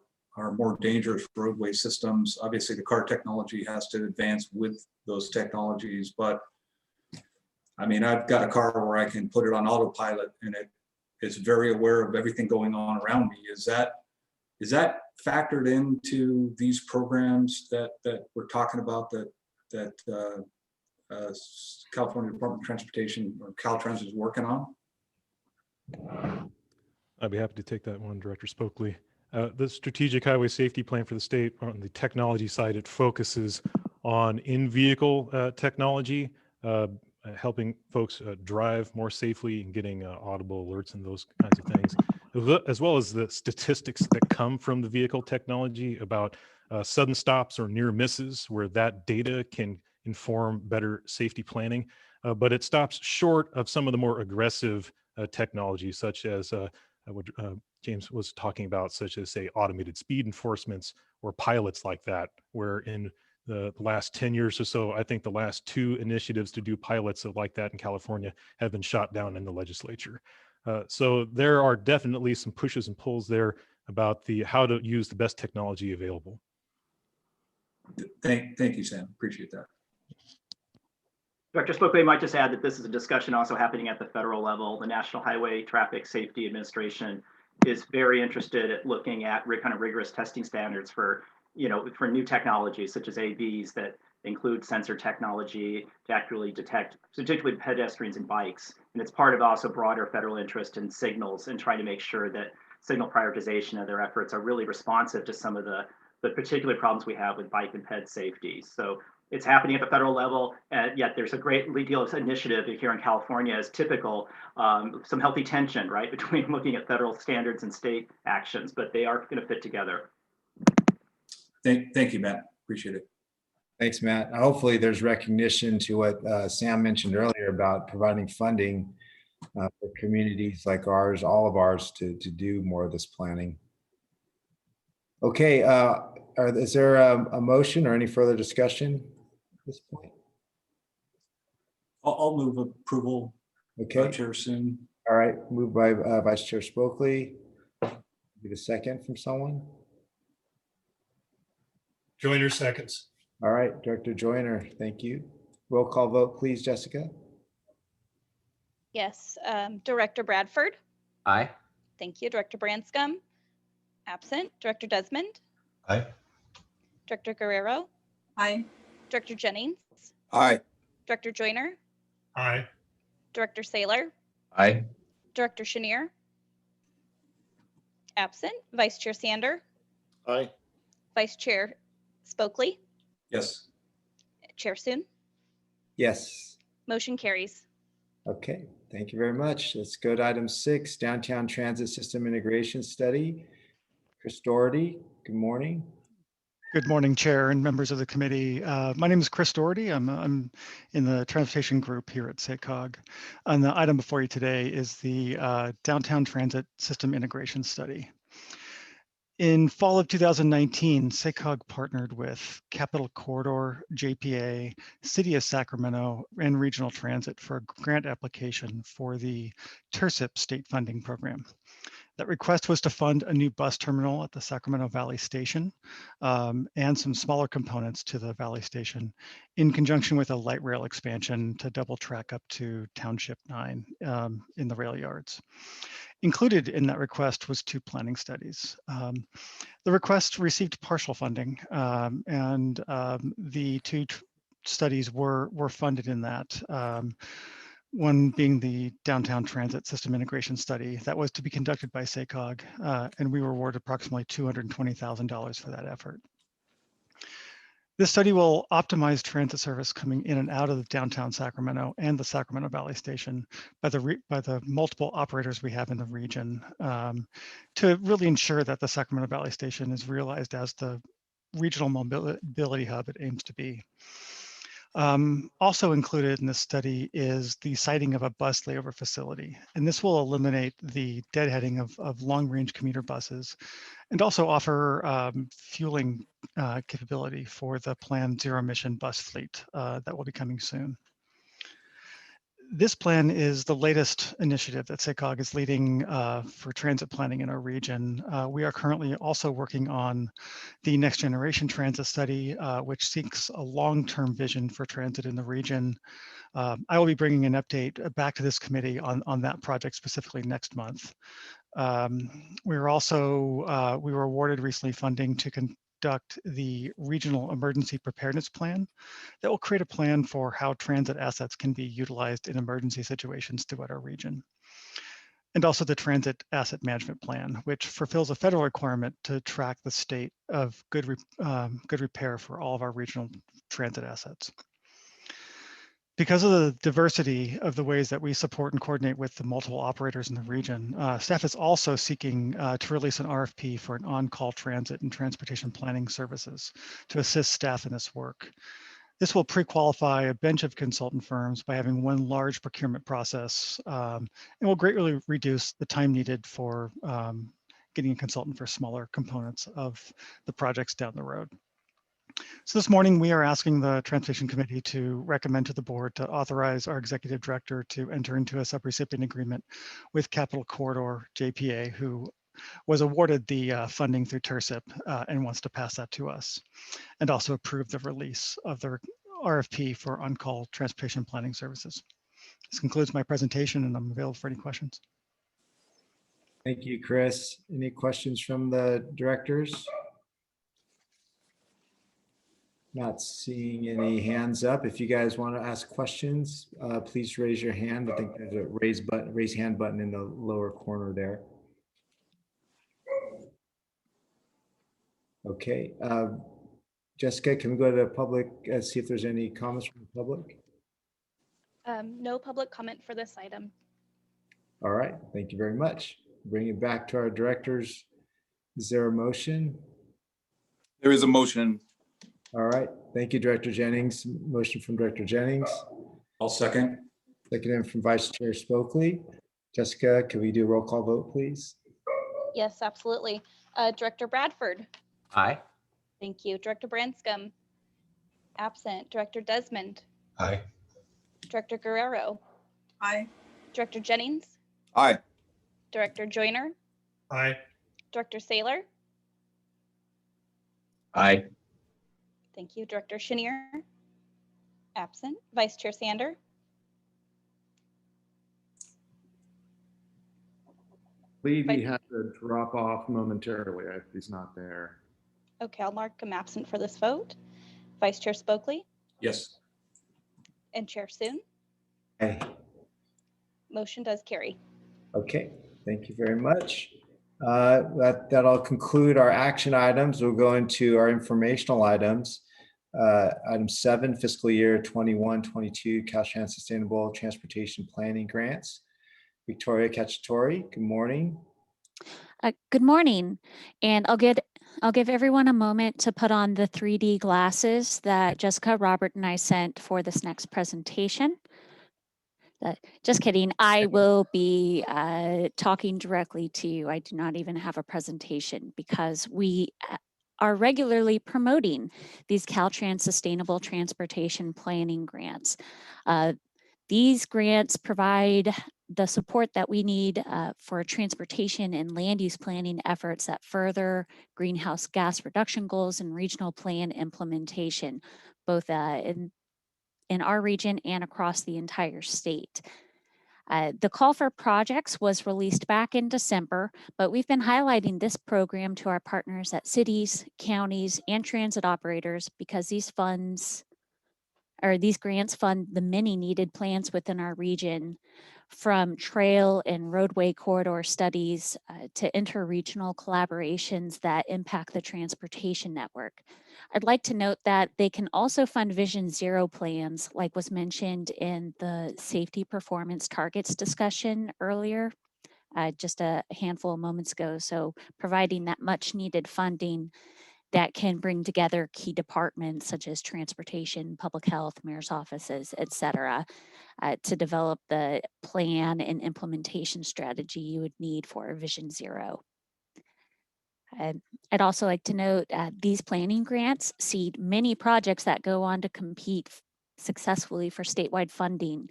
more dangerous roadway systems. Obviously, the car technology has to advance with those technologies, but I mean, I've got a car where I can put it on autopilot and it's very aware of everything going on around me. Is that factored into these programs that we're talking about that California Department of Transportation or Caltrans is working on? I'd be happy to take that one, Director Spokley. The Strategic Highway Safety Plan for the state, on the technology side, it focuses on in-vehicle technology, helping folks drive more safely and getting audible alerts and those kinds of things, as well as the statistics that come from the vehicle technology about sudden stops or near misses, where that data can inform better safety planning. But it stops short of some of the more aggressive technologies, such as what James was talking about, such as, say, automated speed enforcements or pilots like that, where in the last 10 years or so, I think the last 2 initiatives to do pilots like that in California have been shot down in the legislature. So there are definitely some pushes and pulls there about how to use the best technology available. Thank you, Sam. Appreciate that. Dr. Spokley, I might just add that this is a discussion also happening at the federal level. The National Highway Traffic Safety Administration is very interested at looking at kind of rigorous testing standards for new technologies such as AVs that include sensor technology to accurately detect, particularly pedestrians and bikes. And it's part of also broader federal interest in signals and trying to make sure that signal prioritization of their efforts are really responsive to some of the particular problems we have with bike and ped safety. So it's happening at the federal level, yet there's a great deal of initiative here in California, as typical, some healthy tension, right, between looking at federal standards and state actions, but they are going to fit together. Thank you, Matt. Appreciate it. Thanks, Matt. Hopefully there's recognition to what Sam mentioned earlier about providing funding for communities like ours, all of ours, to do more of this planning. Okay, is there a motion or any further discussion at this point? I'll move approval. Okay. Chair Soon. All right, moved by Vice Chair Spokley. Need a second from someone? Joyner seconds. All right, Director Joyner, thank you. Roll call vote, please, Jessica. Yes, Director Bradford. Aye. Thank you. Director Branscombe. Absent. Director Desmond. Aye. Director Guerrero. Aye. Director Jennings. Aye. Director Joyner. Aye. Director Saylor. Aye. Director Chenier. Absent. Vice Chair Sander. Aye. Vice Chair Spokley. Yes. Chair Soon. Yes. Motion carries. Okay, thank you very much. Let's go to item 6, Downtown Transit System Integration Study. Chris Doherty, good morning. Good morning, Chair and members of the committee. My name is Chris Doherty. I'm in the transportation group here at SACOG. And the item before you today is the Downtown Transit System Integration Study. In fall of 2019, SACOG partnered with Capital Corridor, JPA, City of Sacramento, and Regional Transit for a grant application for the TIRCIP state funding program. That request was to fund a new bus terminal at the Sacramento Valley Station and some smaller components to the Valley Station in conjunction with a light rail expansion to double track up to Township 9 in the rail yards. Included in that request was 2 planning studies. The request received partial funding and the 2 studies were funded in that. One being the Downtown Transit System Integration Study that was to be conducted by SACOG, and we were awarded approximately $220,000 for that effort. This study will optimize transit service coming in and out of downtown Sacramento and the Sacramento Valley Station by the multiple operators we have in the region, to really ensure that the Sacramento Valley Station is realized as the regional mobility hub it aims to be. Also included in this study is the siting of a bus layover facility, and this will eliminate the deadheading of long-range commuter buses and also offer fueling capability for the planned zero-emission bus fleet that will be coming soon. This plan is the latest initiative that SACOG is leading for transit planning in our region. We are currently also working on the next generation transit study, which seeks a long-term vision for transit in the region. I will be bringing an update back to this committee on that project specifically next month. We were awarded recently funding to conduct the Regional Emergency Preparedness Plan that will create a plan for how transit assets can be utilized in emergency situations throughout our region. And also the Transit Asset Management Plan, which fulfills a federal requirement to track the state of good repair for all of our regional transit assets. Because of the diversity of the ways that we support and coordinate with the multiple operators in the region, staff is also seeking to release an RFP for an on-call transit and transportation planning services to assist staff in this work. This will pre-qualify a bench of consultant firms by having one large procurement process, and will greatly reduce the time needed for getting a consultant for smaller components of the projects down the road. So this morning, we are asking the Transportation Committee to recommend to the board to authorize our executive director to enter into a subrecipient agreement with Capital Corridor JPA, who was awarded the funding through TIRSIP and wants to pass that to us, and also approve the release of their RFP for on-call transportation planning services. This concludes my presentation, and I'm available for any questions. Thank you, Chris. Any questions from the directors? Not seeing any hands up. If you guys want to ask questions, please raise your hand. I think there's a raise hand button in the lower corner there. Okay. Jessica, can we go to the public, see if there's any comments from the public? No public comment for this item. All right. Thank you very much. Bring it back to our directors. Is there a motion? There is a motion. All right. Thank you, Director Jennings. Motion from Director Jennings. I'll second. Seconded from Vice Chair Spokley. Jessica, can we do a roll call vote, please? Yes, absolutely. Director Bradford. Aye. Thank you. Director Branscombe. Absent. Director Desmond. Aye. Director Guerrero. Aye. Director Jennings. Aye. Director Joyner. Aye. Director Saylor. Aye. Thank you. Director Chenier. Absent. Vice Chair Sander. I believe he had to drop off momentarily if he's not there. Okay, I'll mark him absent for this vote. Vice Chair Spokley Yes. and Chair Soon. Aye. Motion does carry. Okay, thank you very much. That'll conclude our action items. We'll go into our informational items. Item 7, fiscal year 21-22 Caltrans Sustainable Transportation Planning Grants. Victoria Cacciatore, good morning. Good morning, and I'll give everyone a moment to put on the 3D glasses that Jessica, Robert, and I sent for this next presentation. Just kidding. I will be talking directly to you. I do not even have a presentation because we are regularly promoting these Caltrans Sustainable Transportation Planning Grants. These grants provide the support that we need for transportation and land use planning efforts that further greenhouse gas reduction goals and regional plan implementation, both in our region and across the entire state. The call for projects was released back in December, but we've been highlighting this program to our partners at cities, counties, and transit operators because these grants fund the many needed plans within our region from trail and roadway corridor studies to interregional collaborations that impact the transportation network. I'd like to note that they can also fund Vision Zero plans, like was mentioned in the safety performance targets discussion earlier, just a handful of moments ago. So providing that much needed funding that can bring together key departments such as transportation, public health, mayor's offices, et cetera, to develop the plan and implementation strategy you would need for Vision Zero. I'd also like to note these planning grants seed many projects that go on to compete successfully for statewide funding.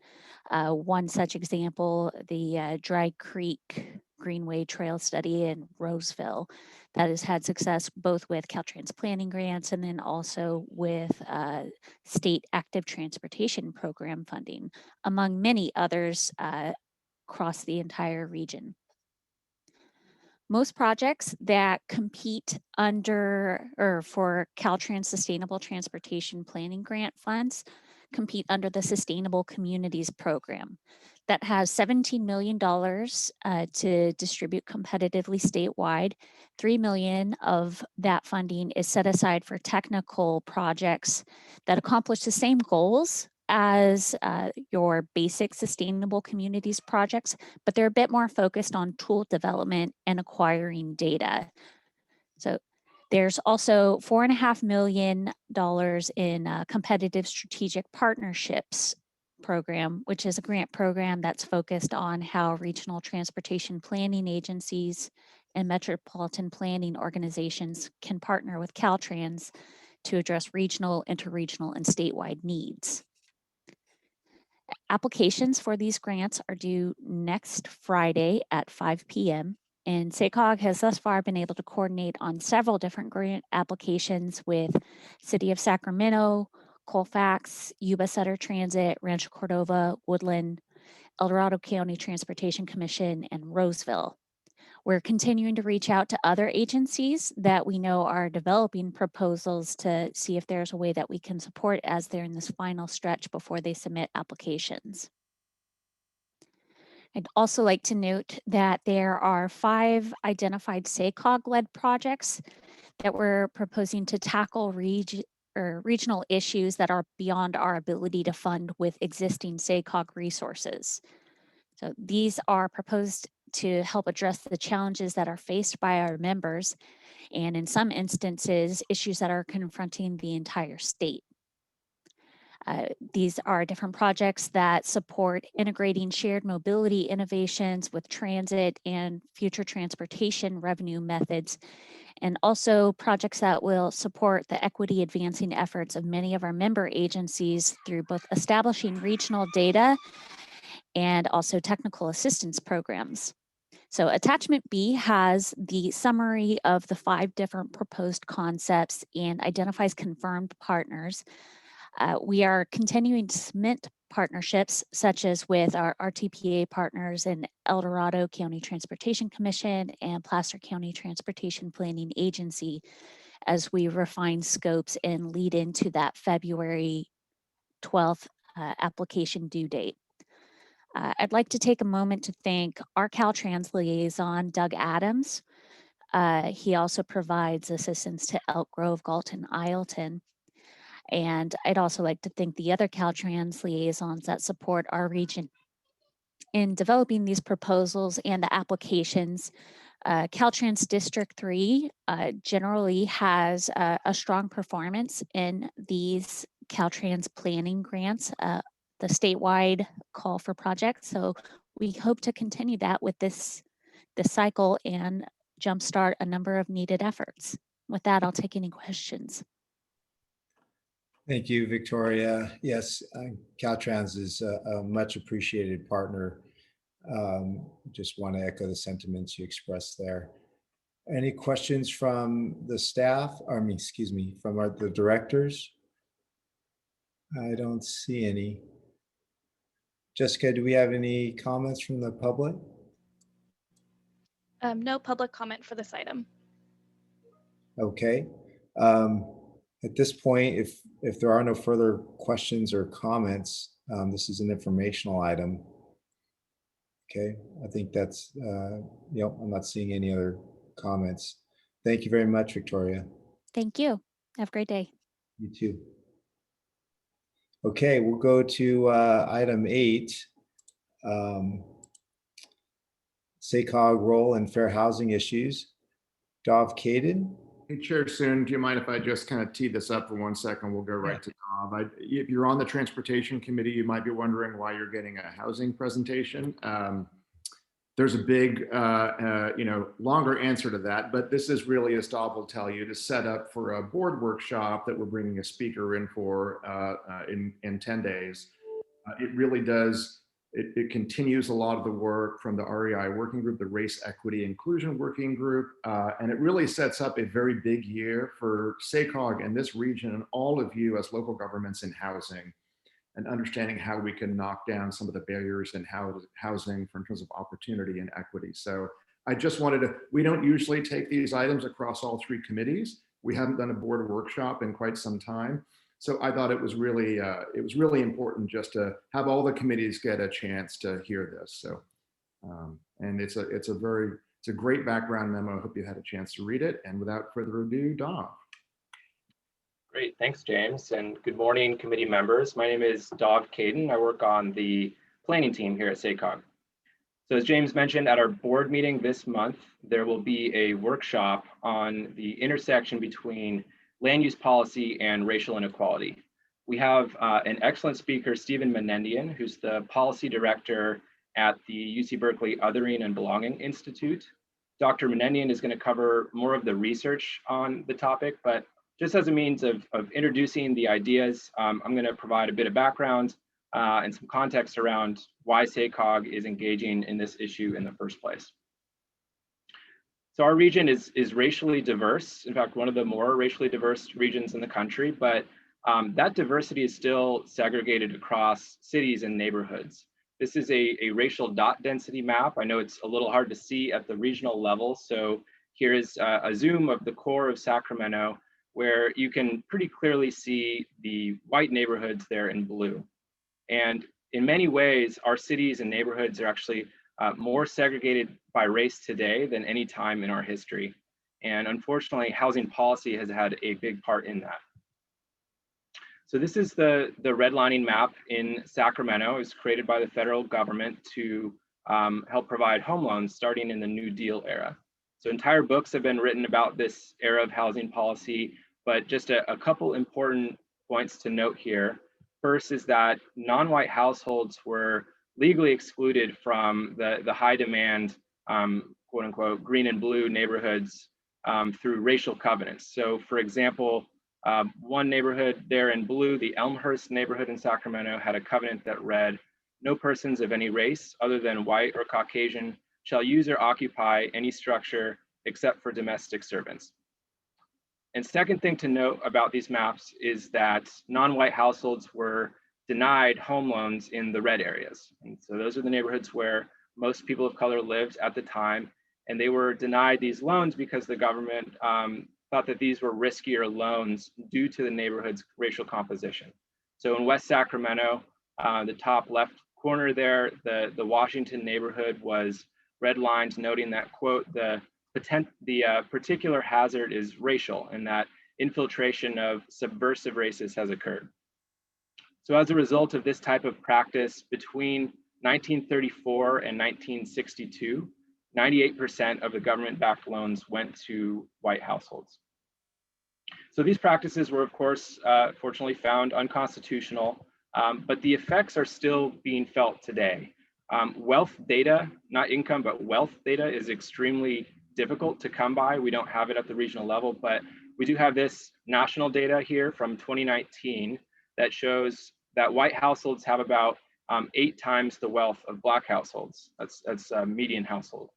One such example, the Dry Creek Greenway Trail Study in Roseville, that has had success both with Caltrans planning grants and then also with state active transportation program funding, among many others across the entire region. Most projects that compete under or for Caltrans Sustainable Transportation Planning Grant funds compete under the Sustainable Communities Program that has $17 million to distribute competitively statewide. $3 million of that funding is set aside for technical projects that accomplish the same goals as your basic sustainable communities projects, but they're a bit more focused on tool development and acquiring data. So there's also $4.5 million in competitive strategic partnerships program, which is a grant program that's focused on how regional transportation planning agencies and metropolitan planning organizations can partner with Caltrans to address regional, interregional, and statewide needs. Applications for these grants are due next Friday at 5 p.m. And SACOG has thus far been able to coordinate on several different grant applications with City of Sacramento, Colfax, Yuba Sutter Transit, Rancho Cordova, Woodland, El Dorado County Transportation Commission, and Roseville. We're continuing to reach out to other agencies that we know are developing proposals to see if there's a way that we can support as they're in this final stretch before they submit applications. I'd also like to note that there are 5 identified SACOG-led projects that we're proposing to tackle regional issues that are beyond our ability to fund with existing SACOG resources. So these are proposed to help address the challenges that are faced by our members, and in some instances, issues that are confronting the entire state. These are different projects that support integrating shared mobility innovations with transit and future transportation revenue methods, and also projects that will support the equity advancing efforts of many of our member agencies through both establishing regional data and also technical assistance programs. So attachment B has the summary of the 5 different proposed concepts and identifies confirmed partners. We are continuing to submit partnerships such as with our RTPA partners in El Dorado County Transportation Commission and Placer County Transportation Planning Agency as we refine scopes and lead into that February 12th application due date. I'd like to take a moment to thank our Caltrans liaison, Doug Adams. He also provides assistance to Elk Grove, Galton, Ileton. And I'd also like to thank the other Caltrans liaisons that support our region in developing these proposals and the applications. Caltrans District 3 generally has a strong performance in these Caltrans planning grants, the statewide call for projects. So we hope to continue that with this cycle and jumpstart a number of needed efforts. With that, I'll take any questions. Thank you, Victoria. Yes, Caltrans is a much appreciated partner. Just want to echo the sentiments you expressed there. Any questions from the staff? From the directors? I don't see any. Jessica, do we have any comments from the public? No public comment for this item. Okay. At this point, if there are no further questions or comments, this is an informational item. Okay, I think that's, I'm not seeing any other comments. Thank you very much, Victoria. Thank you. Have a great day. You too. Okay, we'll go to item 8. SACOG role in fair housing issues. Dov Caden. Hey, Chair Soon, do you mind if I just kind of tee this up for 1 second? We'll go right to Dov. If you're on the Transportation Committee, you might be wondering why you're getting a housing presentation. There's a big, longer answer to that, but this is really, as Dov will tell you, to set up for a board workshop that we're bringing a speaker in for in 10 days. It really does, it continues a lot of the work from the REI working group, the Race Equity Inclusion Working Group, and it really sets up a very big year for SACOG and this region and all of you as local governments in housing, and understanding how we can knock down some of the barriers in housing in terms of opportunity and equity. So I just wanted to, we don't usually take these items across all 3 committees. We haven't done a board workshop in quite some time. So I thought it was really important just to have all the committees get a chance to hear this. So, and it's a great background memo. I hope you had a chance to read it. And without further ado, Dov. Great, thanks, James, and good morning, committee members. My name is Dov Caden. I work on the planning team here at SACOG. So as James mentioned, at our board meeting this month, there will be a workshop on the intersection between land use policy and racial inequality. We have an excellent speaker, Stephen Menendian, who's the policy director at the UC Berkeley Othering and Belonging Institute. Dr. Menendian is going to cover more of the research on the topic, but just as a means of introducing the ideas, I'm going to provide a bit of background and some context around why SACOG is engaging in this issue in the first place. So our region is racially diverse. In fact, one of the more racially diverse regions in the country, but that diversity is still segregated across cities and neighborhoods. This is a racial dot density map. I know it's a little hard to see at the regional level. So here is a zoom of the core of Sacramento, where you can pretty clearly see the white neighborhoods there in blue. And in many ways, our cities and neighborhoods are actually more segregated by race today than any time in our history. And unfortunately, housing policy has had a big part in that. So this is the redlining map in Sacramento. It was created by the federal government to help provide home loans starting in the New Deal era. So entire books have been written about this era of housing policy, but just a couple important points to note here. First is that non-white households were legally excluded from the high demand, quote unquote, green and blue neighborhoods through racial covenants. So for example, one neighborhood there in blue, the Elmhurst neighborhood in Sacramento, had a covenant that read, "No persons of any race other than white or Caucasian shall use or occupy any structure except for domestic servants." And second thing to note about these maps is that non-white households were denied home loans in the red areas. And so those are the neighborhoods where most people of color lived at the time, and they were denied these loans because the government thought that these were riskier loans due to the neighborhood's racial composition. So in West Sacramento, the top left corner there, the Washington neighborhood was redlined, noting that, quote, the particular hazard is racial and that infiltration of subversive races has occurred. So as a result of this type of practice, between 1934 and 1962, 98% of the government-backed loans went to white households. So these practices were, of course, fortunately found unconstitutional, but the effects are still being felt today. Wealth data, not income, but wealth data is extremely difficult to come by. We don't have it at the regional level, but we do have this national data here from 2019 that shows that white households have about 8 times the wealth of Black households. That's a median household.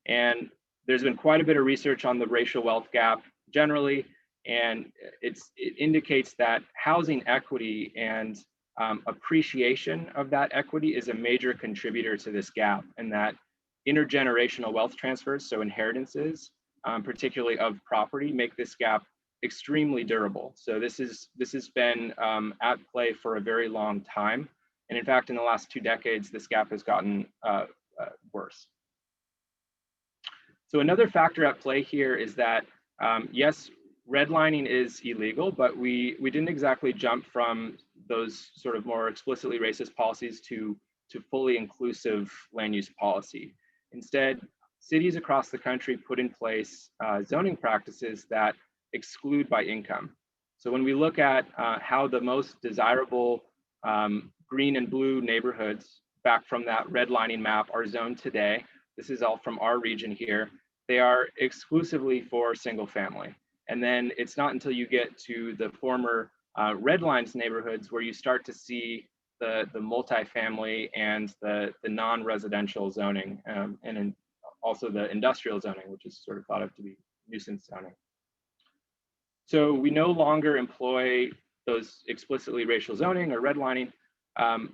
And there's been quite a bit of research on the racial wealth gap generally, and it indicates that housing equity and appreciation of that equity is a major contributor to this gap, and that intergenerational wealth transfers, so inheritances, particularly of property, make this gap extremely durable. So this has been at play for a very long time. And in fact, in the last 2 decades, this gap has gotten worse. So another factor at play here is that, yes, redlining is illegal, but we didn't exactly jump from those sort of more explicitly racist policies to fully inclusive land use policy. Instead, cities across the country put in place zoning practices that exclude by income. So when we look at how the most desirable green and blue neighborhoods back from that redlining map are zoned today, this is all from our region here, they are exclusively for single family. And then it's not until you get to the former red lines neighborhoods where you start to see the multifamily and the non-residential zoning, and also the industrial zoning, which is sort of thought of to be nuisance zoning. So we no longer employ those explicitly racial zoning or redlining,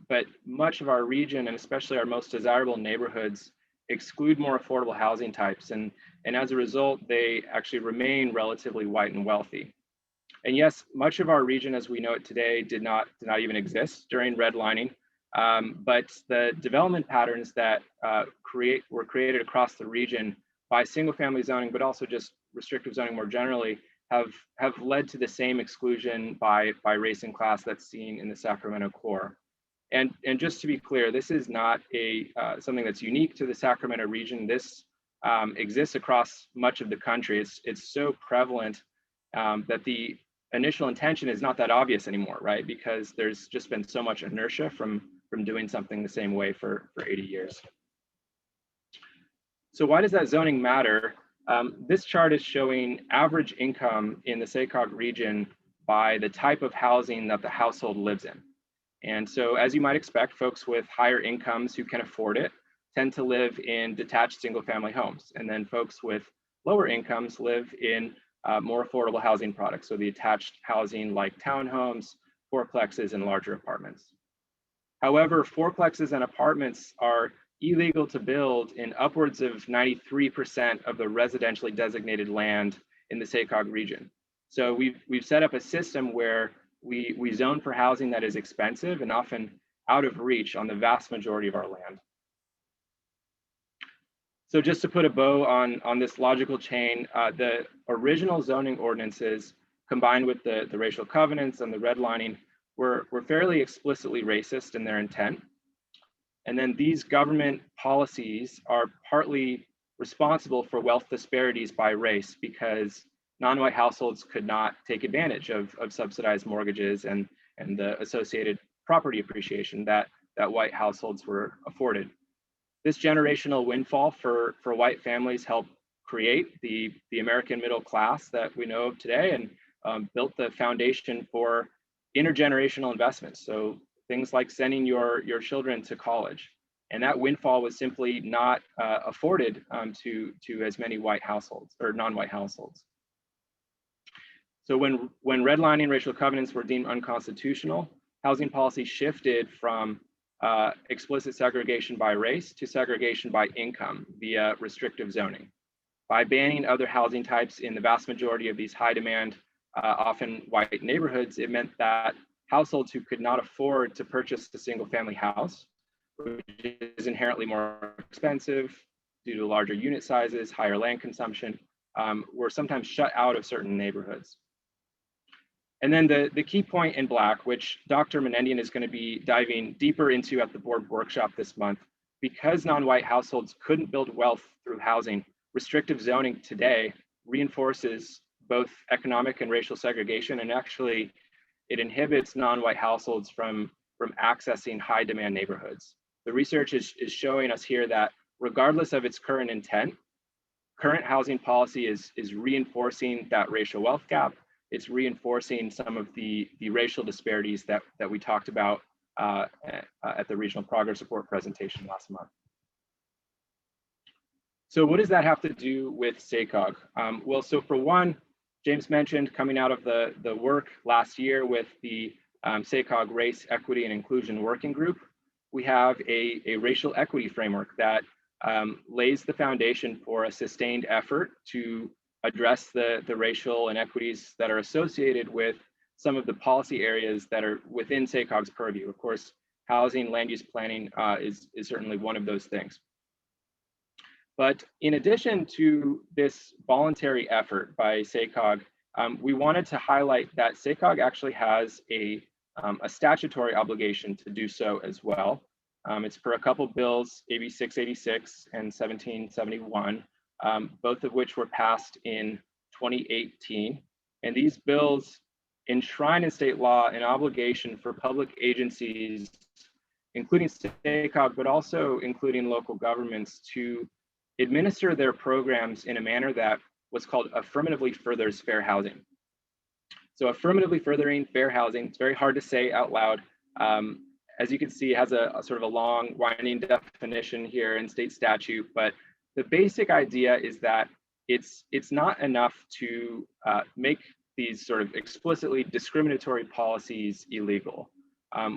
but much of our region, and especially our most desirable neighborhoods, exclude more affordable housing types. And as a result, they actually remain relatively white and wealthy. And yes, much of our region as we know it today did not even exist during redlining, but the development patterns that were created across the region by single family zoning, but also just restrictive zoning more generally, have led to the same exclusion by race and class that's seen in the Sacramento core. And just to be clear, this is not something that's unique to the Sacramento region. This exists across much of the country. It's so prevalent that the initial intention is not that obvious anymore, right? Because there's just been so much inertia from doing something the same way for 80 years. So why does that zoning matter? This chart is showing average income in the SACOG region by the type of housing that the household lives in. And so as you might expect, folks with higher incomes who can afford it tend to live in detached single family homes. And then folks with lower incomes live in more affordable housing products. So the attached housing like townhomes, fourplexes, and larger apartments. However, fourplexes and apartments are illegal to build in upwards of 93% of the residentially designated land in the SACOG region. So we've set up a system where we zone for housing that is expensive and often out of reach on the vast majority of our land. So just to put a bow on this logical chain, the original zoning ordinances combined with the racial covenants and the redlining were fairly explicitly racist in their intent. And then these government policies are partly responsible for wealth disparities by race because non-white households could not take advantage of subsidized mortgages and the associated property appreciation that white households were afforded. This generational windfall for white families helped create the American middle class that we know of today and built the foundation for intergenerational investments. So things like sending your children to college. And that windfall was simply not afforded to as many white households or non-white households. So when redlining racial covenants were deemed unconstitutional, housing policy shifted from explicit segregation by race to segregation by income via restrictive zoning. By banning other housing types in the vast majority of these high demand, often white neighborhoods, it meant that households who could not afford to purchase a single family house, which is inherently more expensive due to larger unit sizes, higher land consumption, were sometimes shut out of certain neighborhoods. And then the key point in black, which Dr. Menendian is going to be diving deeper into at the board workshop this month, because non-white households couldn't build wealth through housing, restrictive zoning today reinforces both economic and racial segregation, and actually it inhibits non-white households from accessing high demand neighborhoods. The research is showing us here that regardless of its current intent, current housing policy is reinforcing that racial wealth gap. It's reinforcing some of the racial disparities that we talked about at the Regional Progress Report presentation last month. So what does that have to do with SACOG? Well, so for one, James mentioned coming out of the work last year with the SACOG Race, Equity, and Inclusion Working Group, we have a racial equity framework that lays the foundation for a sustained effort to address the racial inequities that are associated with some of the policy areas that are within SACOG's purview. Of course, housing, land use planning is certainly one of those things. But in addition to this voluntary effort by SACOG, we wanted to highlight that SACOG actually has a statutory obligation to do so as well. It's for a couple bills, AB 686 and 1771, both of which were passed in 2018. And these bills enshrine in state law an obligation for public agencies, including SACOG, but also including local governments, to administer their programs in a manner that what's called affirmatively furthers fair housing. So affirmatively furthering fair housing, it's very hard to say out loud. As you can see, it has a sort of a long winding definition here in state statute, but the basic idea is that it's not enough to make these sort of explicitly discriminatory policies illegal.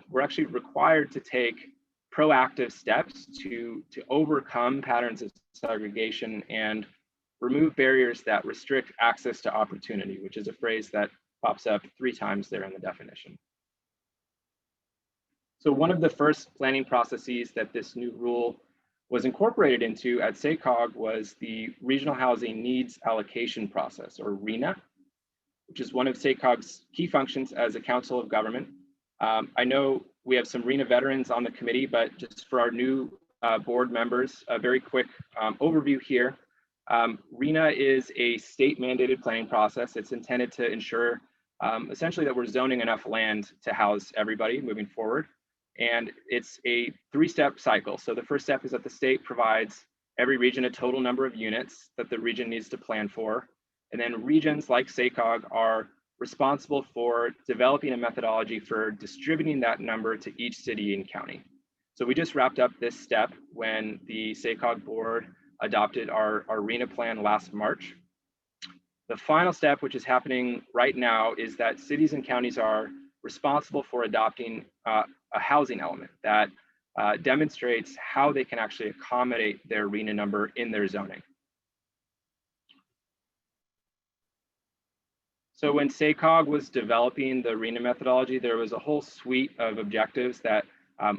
We're actually required to take proactive steps to overcome patterns of segregation and remove barriers that restrict access to opportunity, which is a phrase that pops up 3 times there in the definition. So one of the first planning processes that this new rule was incorporated into at SACOG was the Regional Housing Needs Allocation Process, or RHNA, which is one of SACOG's key functions as a council of government. I know we have some RHNA veterans on the committee, but just for our new board members, a very quick overview here. RHNA is a state mandated planning process. It's intended to ensure essentially that we're zoning enough land to house everybody moving forward. And it's a 3-step cycle. So the first step is that the state provides every region a total number of units that the region needs to plan for. And then regions like SACOG are responsible for developing a methodology for distributing that number to each city and county. So we just wrapped up this step when the SACOG board adopted our RHNA plan last March. The final step, which is happening right now, is that cities and counties are responsible for adopting a housing element that demonstrates how they can actually accommodate their RHNA number in their zoning. So when SACOG was developing the RHNA methodology, there was a whole suite of objectives that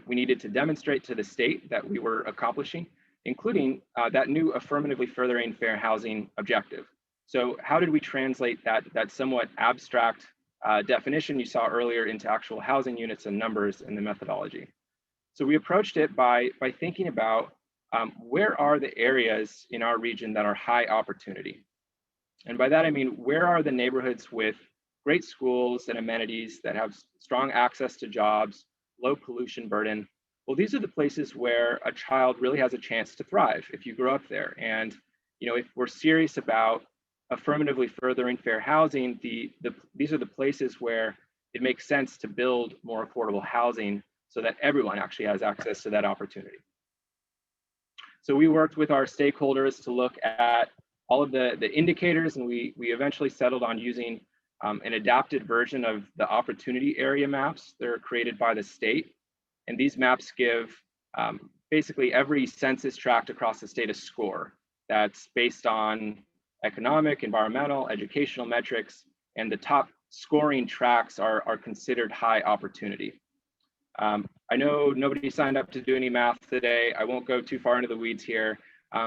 we needed to demonstrate to the state that we were accomplishing, including that new affirmatively furthering fair housing objective. So how did we translate that somewhat abstract definition you saw earlier into actual housing units and numbers in the methodology? So we approached it by thinking about where are the areas in our region that are high opportunity? And by that, I mean, where are the neighborhoods with great schools and amenities that have strong access to jobs, low pollution burden? Well, these are the places where a child really has a chance to thrive if you grow up there. And, you know, if we're serious about affirmatively furthering fair housing, these are the places where it makes sense to build more affordable housing so that everyone actually has access to that opportunity. So we worked with our stakeholders to look at all of the indicators, and we eventually settled on using an adapted version of the opportunity area maps. They're created by the state. And these maps give basically every census tract across the state a score that's based on economic, environmental, educational metrics, and the top scoring tracts are considered high opportunity. I know nobody signed up to do any math today. I won't go too far into the weeds here,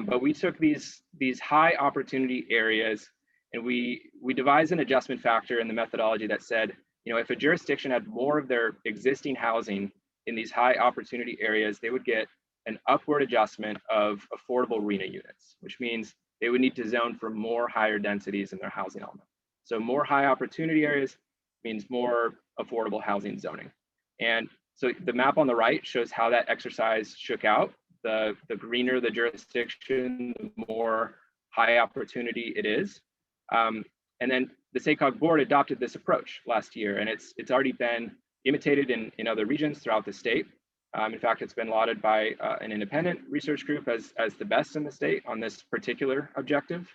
but we took these high opportunity areas and we devised an adjustment factor in the methodology that said, you know, if a jurisdiction had more of their existing housing in these high opportunity areas, they would get an upward adjustment of affordable RHNA units, which means they would need to zone for more higher densities in their housing element. So more high opportunity areas means more affordable housing zoning. And so the map on the right shows how that exercise shook out. The greener the jurisdiction, the more high opportunity it is. And then the SACOG board adopted this approach last year, and it's already been imitated in other regions throughout the state. In fact, it's been lauded by an independent research group as the best in the state on this particular objective.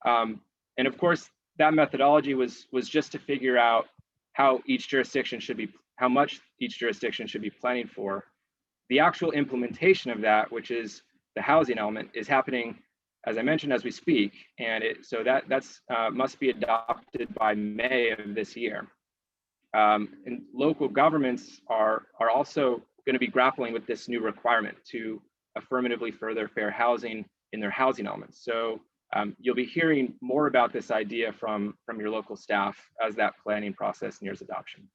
And of course, that methodology was just to figure out how each jurisdiction should be, how much each jurisdiction should be planning for. The actual implementation of that, which is the housing element, is happening, as I mentioned, as we speak. And so that's must be adopted by May of this year. And local governments are also going to be grappling with this new requirement to affirmatively further fair housing in their housing elements. So you'll be hearing more about this idea from your local staff as that planning process nears adoption.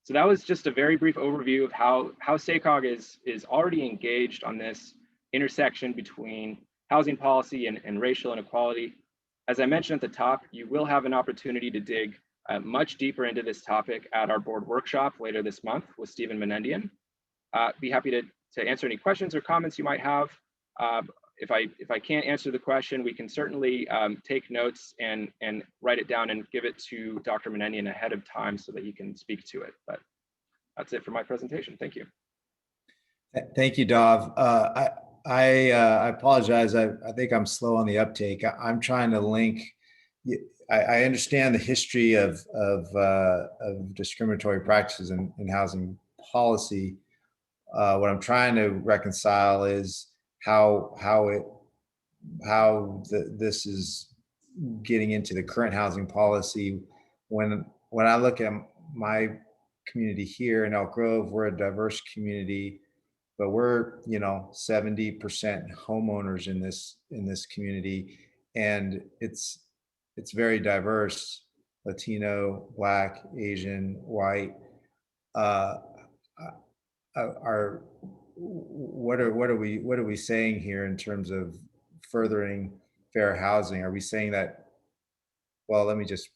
So that was just a very brief overview of how SACOG is already engaged on this intersection between housing policy and racial inequality. As I mentioned at the top, you will have an opportunity to dig much deeper into this topic at our board workshop later this month with Stephen Menendian. Be happy to answer any questions or comments you might have. If I can't answer the question, we can certainly take notes and write it down and give it to Dr. Menendian ahead of time so that he can speak to it. But that's it for my presentation. Thank you. Thank you, Dov. I apologize. I think I'm slow on the uptake. I'm trying to link. I understand the history of discriminatory practices in housing policy. What I'm trying to reconcile is this is getting into the current housing policy. When I look at my community here in Elk Grove, we're a diverse community, but we're 70% homeowners in this community, and it's very diverse: Latino, Black, Asian, white. What are we saying here in terms of furthering fair housing? Are we saying that? Well, let me just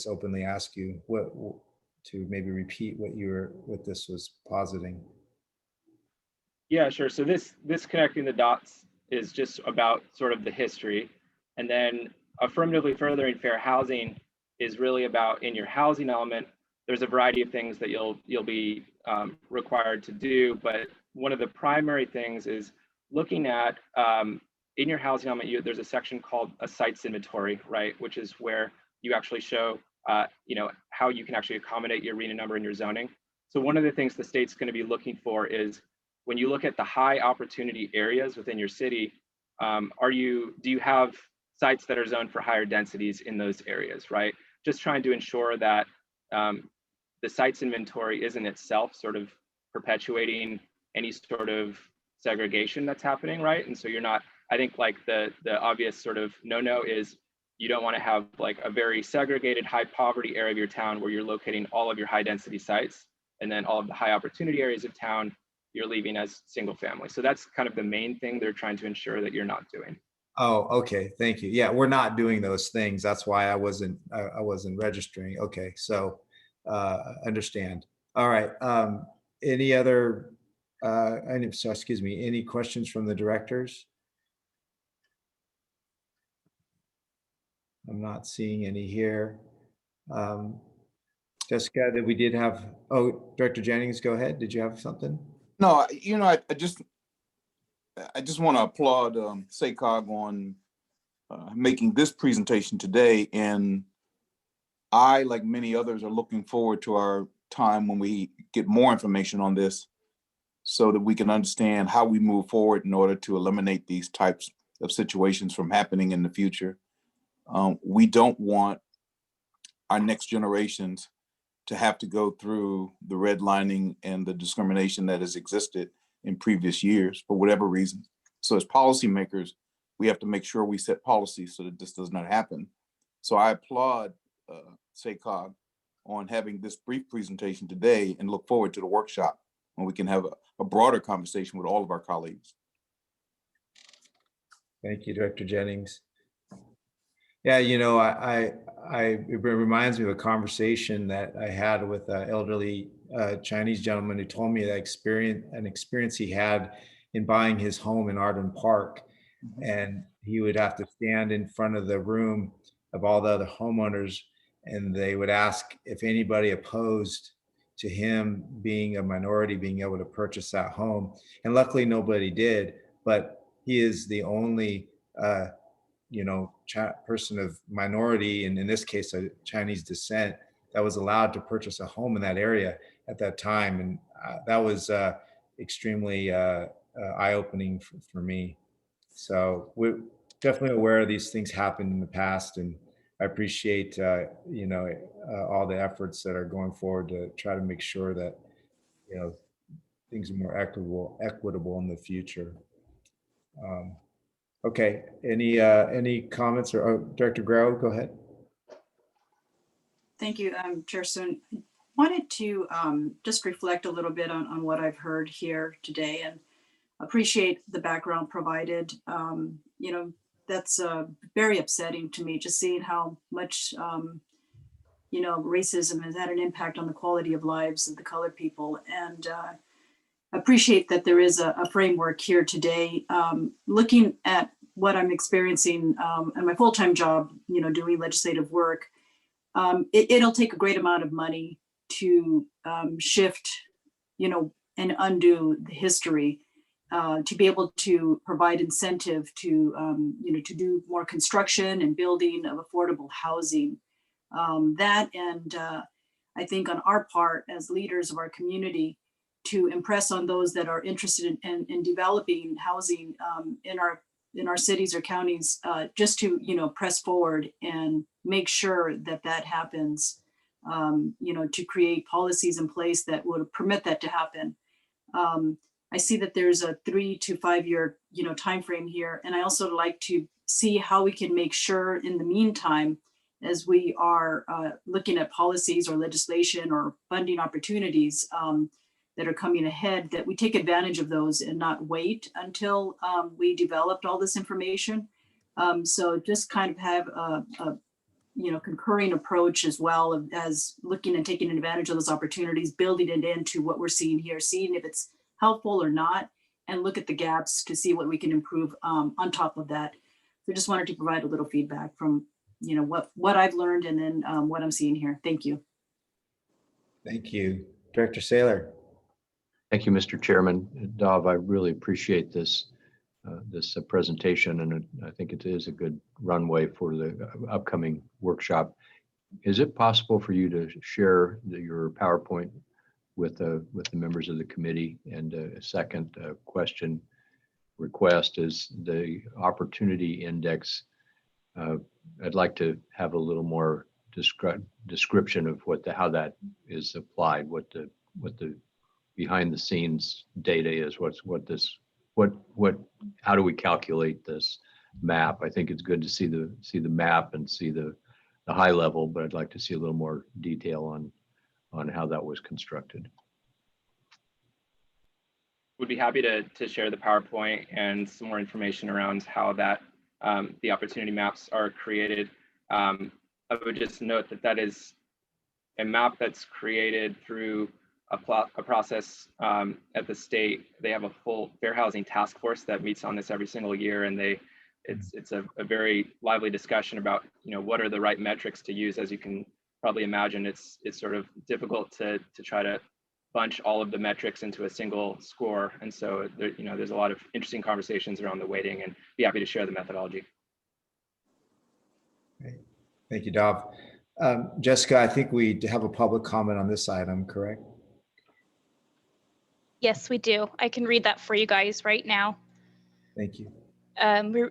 openly ask you to maybe repeat what this was positing. Yeah, sure. So this connecting the dots is just about sort of the history, and then affirmatively furthering fair housing is really about, in your housing element, there's a variety of things that you'll be required to do, but one of the primary things is looking at in your housing element, there's a section called a sites inventory, right? Which is where you actually show how you can actually accommodate your RENA number in your zoning. So one of the things the state's going to be looking for is, when you look at the high opportunity areas within your city, do you have sites that are zoned for higher densities in those areas, right? Just trying to ensure that the sites inventory isn't itself sort of perpetuating any sort of segregation that's happening, right? And so you're not, I think like the obvious sort of no is you don't want to have like a very segregated high poverty area of your town where you're locating all of your high density sites, and then all of the high opportunity areas of town you're leaving as single family. So that's kind of the main thing they're trying to ensure that you're not doing. Oh, okay. Thank you. Yeah, we're not doing those things. That's why I wasn't registering. Okay, so understand. All right. Any other? Excuse me. Any questions from the directors? I'm not seeing any here. Jessica, that we did have. Oh, Director Jennings, go ahead. Did you have something? No, I just want to applaud SACOG on making this presentation today. And I, like many others, are looking forward to our time when we get more information on this so that we can understand how we move forward in order to eliminate these types of situations from happening in the future. We don't want our next generations to have to go through the redlining and the discrimination that has existed in previous years for whatever reason. So as policymakers, we have to make sure we set policies so that this does not happen. So I applaud SACOG on having this brief presentation today and look forward to the workshop when we can have a broader conversation with all of our colleagues. Thank you, Director Jennings. Yeah, it reminds me of a conversation that I had with an elderly Chinese gentleman who told me an experience he had in buying his home in Arden Park. And he would have to stand in front of the room of all the other homeowners, and they would ask if anybody opposed to him being a minority being able to purchase that home. And luckily nobody did, but he is the only person of minority, and in this case, a Chinese descent, that was allowed to purchase a home in that area at that time. And that was extremely eye-opening for me. So we're definitely aware of these things happened in the past, and I appreciate all the efforts that are going forward to try to make sure that things are more equitable in the future. Okay, any comments or Director Grau, go ahead. Thank you, Chair Soon. Wanted to just reflect a little bit on what I've heard here today and appreciate the background provided. You know, that's very upsetting to me, just seeing how much, you know, racism has had an impact on the quality of lives of the colored people. And appreciate that there is a framework here today. Looking at what I'm experiencing in my full-time job, you know, doing legislative work, it'll take a great amount of money to shift, you know, and undo the history to be able to provide incentive to, you know, to do more construction and building of affordable housing. That and I think on our part as leaders of our community to impress on those that are interested in developing housing in our cities or counties, just to, you know, press forward and make sure that that happens, you know, to create policies in place that would permit that to happen. I see that there's a 3 to 5 year, you know, time frame here, and I also like to see how we can make sure in the meantime, as we are looking at policies or legislation or funding opportunities that are coming ahead, that we take advantage of those and not wait until we developed all this information. So just kind of have a you know, concurring approach as well as looking and taking advantage of those opportunities, building it into what we're seeing here, seeing if it's helpful or not, and look at the gaps to see what we can improve on top of that. So just wanted to provide a little feedback from, you know, what I've learned and then what I'm seeing here. Thank you. Thank you. Director Saylor. Thank you, Mr. Chairman. Dov, I really appreciate this presentation, and I think it is a good runway for the upcoming workshop. Is it possible for you to share your PowerPoint with the members of the committee? And a second question request is the opportunity index. I'd like to have a little more description of how that is applied, what the behind the scenes data is, how do we calculate this map? I think it's good to see the map and see the high level, but I'd like to see a little more detail on how that was constructed. Would be happy to share the PowerPoint and some more information around how that the opportunity maps are created. I would just note that is a map that's created through a process at the state. They have a full fair housing task force that meets on this every single year, and it's a very lively discussion about, you know, what are the right metrics to use. As you can probably imagine, it's sort of difficult to try to bunch all of the metrics into a single score, and so there, you know, there's a lot of interesting conversations around the weighting, and be happy to share the methodology. Great. Thank you, Dov. Jessica, I think we have a public comment on this item, correct? Yes, we do. I can read that for you guys right now. Thank you.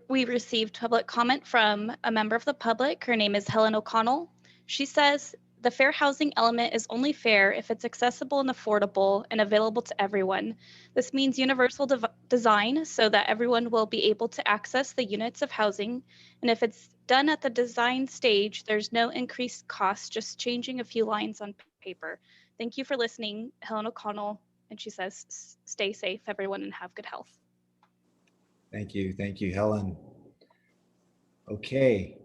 We received public comment from a member of the public. Her name is Helen O'Connell. She says, the fair housing element is only fair if it's accessible and affordable and available to everyone. This means universal design so that everyone will be able to access the units of housing. And if it's done at the design stage, there's no increased cost, just changing a few lines on paper. Thank you for listening, Helen O'Connell. And she says, stay safe, everyone, and have good health. Thank you. Thank you, Helen. Okay.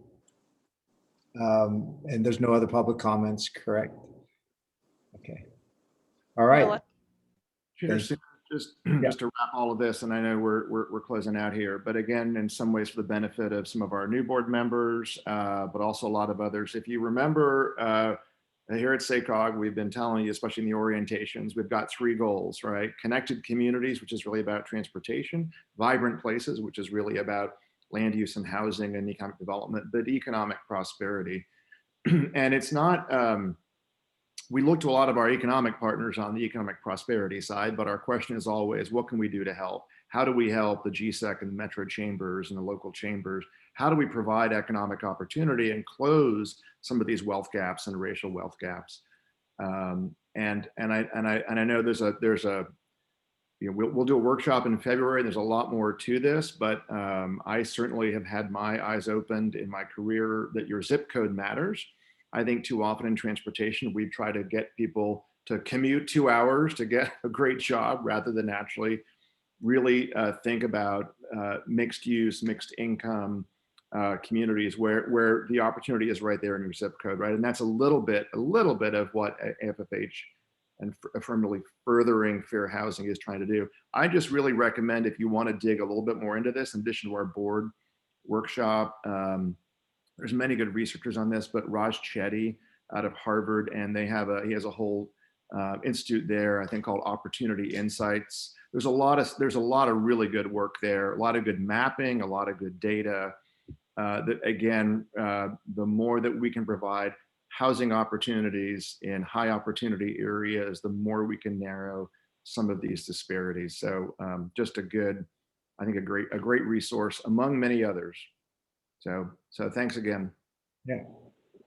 And there's no other public comments, correct? Okay. All right. Just to wrap all of this, and I know we're closing out here, but again, in some ways for the benefit of some of our new board members, but also a lot of others. If you remember, here at SACOG, we've been telling you, especially in the orientations, we've got 3 goals, right? Connected communities, which is really about transportation; vibrant places, which is really about land use and housing and economic development; but economic prosperity. And it's not, we look to a lot of our economic partners on the economic prosperity side, but our question is always, what can we do to help? How do we help the GSEC and the Metro chambers and the local chambers? How do we provide economic opportunity and close some of these wealth gaps and racial wealth gaps? And I know there's a we'll do a workshop in February. There's a lot more to this, but I certainly have had my eyes opened in my career that your zip code matters. I think too often in transportation, we try to get people to commute 2 hours to get a great job rather than actually really think about mixed use, mixed income communities where the opportunity is right there in your zip code, right? And that's a little bit of what AFFH and affirmatively furthering fair housing is trying to do. I just really recommend, if you want to dig a little bit more into this, in addition to our board workshop, there's many good researchers on this, but Raj Chetty out of Harvard, and he has a whole institute there, I think, called Opportunity Insights. There's a lot of really good work there, a lot of good mapping, a lot of good data. That again, the more that we can provide housing opportunities in high opportunity areas, the more we can narrow some of these disparities. So just I think a great resource among many others. So thanks again. Yeah,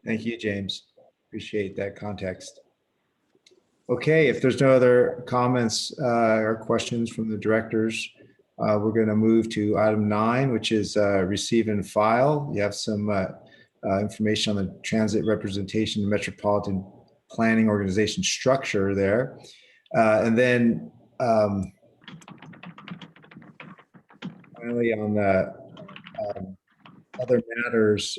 thank you, James. Appreciate that context. Okay, if there's no other comments or questions from the directors, we're going to move to item 9, which is receive and file. You have some information on the transit representation and metropolitan planning organization structure there. And then finally on the other matters,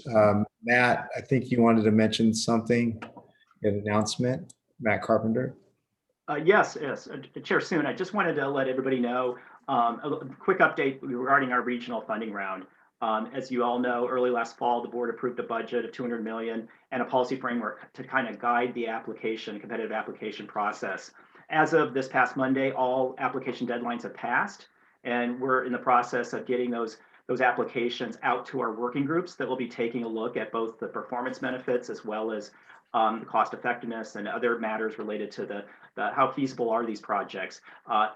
Matt, I think you wanted to mention something, an announcement, Matt Carpenter. Yes, Chair Soon, I just wanted to let everybody know a quick update regarding our regional funding round. As you all know, early last fall, the board approved a budget of $200 million and a policy framework to kind of guide the competitive application process. As of this past Monday, all application deadlines have passed, and we're in the process of getting those applications out to our working groups that will be taking a look at both the performance benefits as well as the cost effectiveness and other matters related to how feasible are these projects.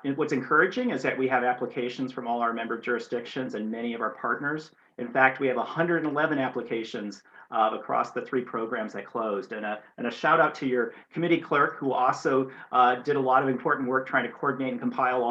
And what's encouraging is that we have applications from all our member jurisdictions and many of our partners. In fact, we have 111 applications across the 3 programs that closed. And a shout out to your committee clerk, who also did a lot of important work trying to coordinate and compile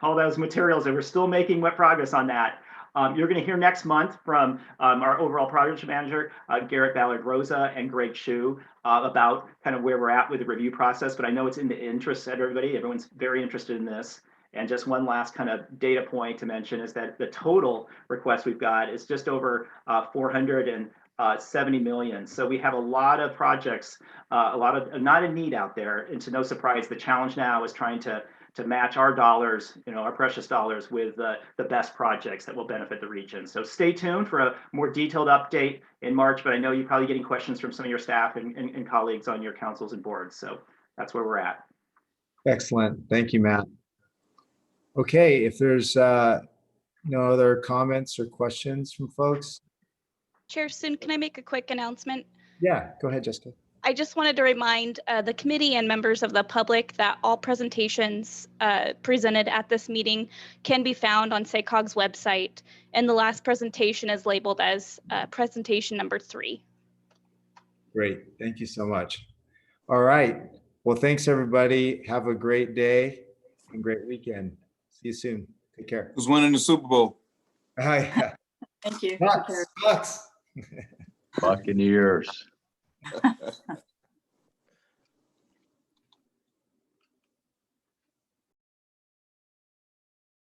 all those materials, and we're still making progress on that. You're going to hear next month from our overall project manager, Garrett Ballard-Rosa, and Greg Chu about kind of where we're at with the review process. But I know it's in the interest of everybody. Everyone's very interested in this. And just one last kind of data point to mention is that the total request we've got is just over 470 million. So we have a lot of projects, not in need out there. And to no surprise, the challenge now is trying to match our dollars, our precious dollars, with the best projects that will benefit the region. So stay tuned for a more detailed update in March, but I know you're probably getting questions from some of your staff and colleagues on your councils and boards. So that's where we're at. Excellent. Thank you, Matt. Okay, if there's no other comments or questions from folks. Chair Soon, can I make a quick announcement? Yeah, go ahead, Jessica. I just wanted to remind the committee and members of the public that all presentations presented at this meeting can be found on SACOG's website, and the last presentation is labeled as presentation number 3. Great, thank you so much. All right, well, thanks everybody. Have a great day and great weekend. See you soon. Take care. Who's winning the Super Bowl? Yeah. Thank you. Bucks. Buccaneers.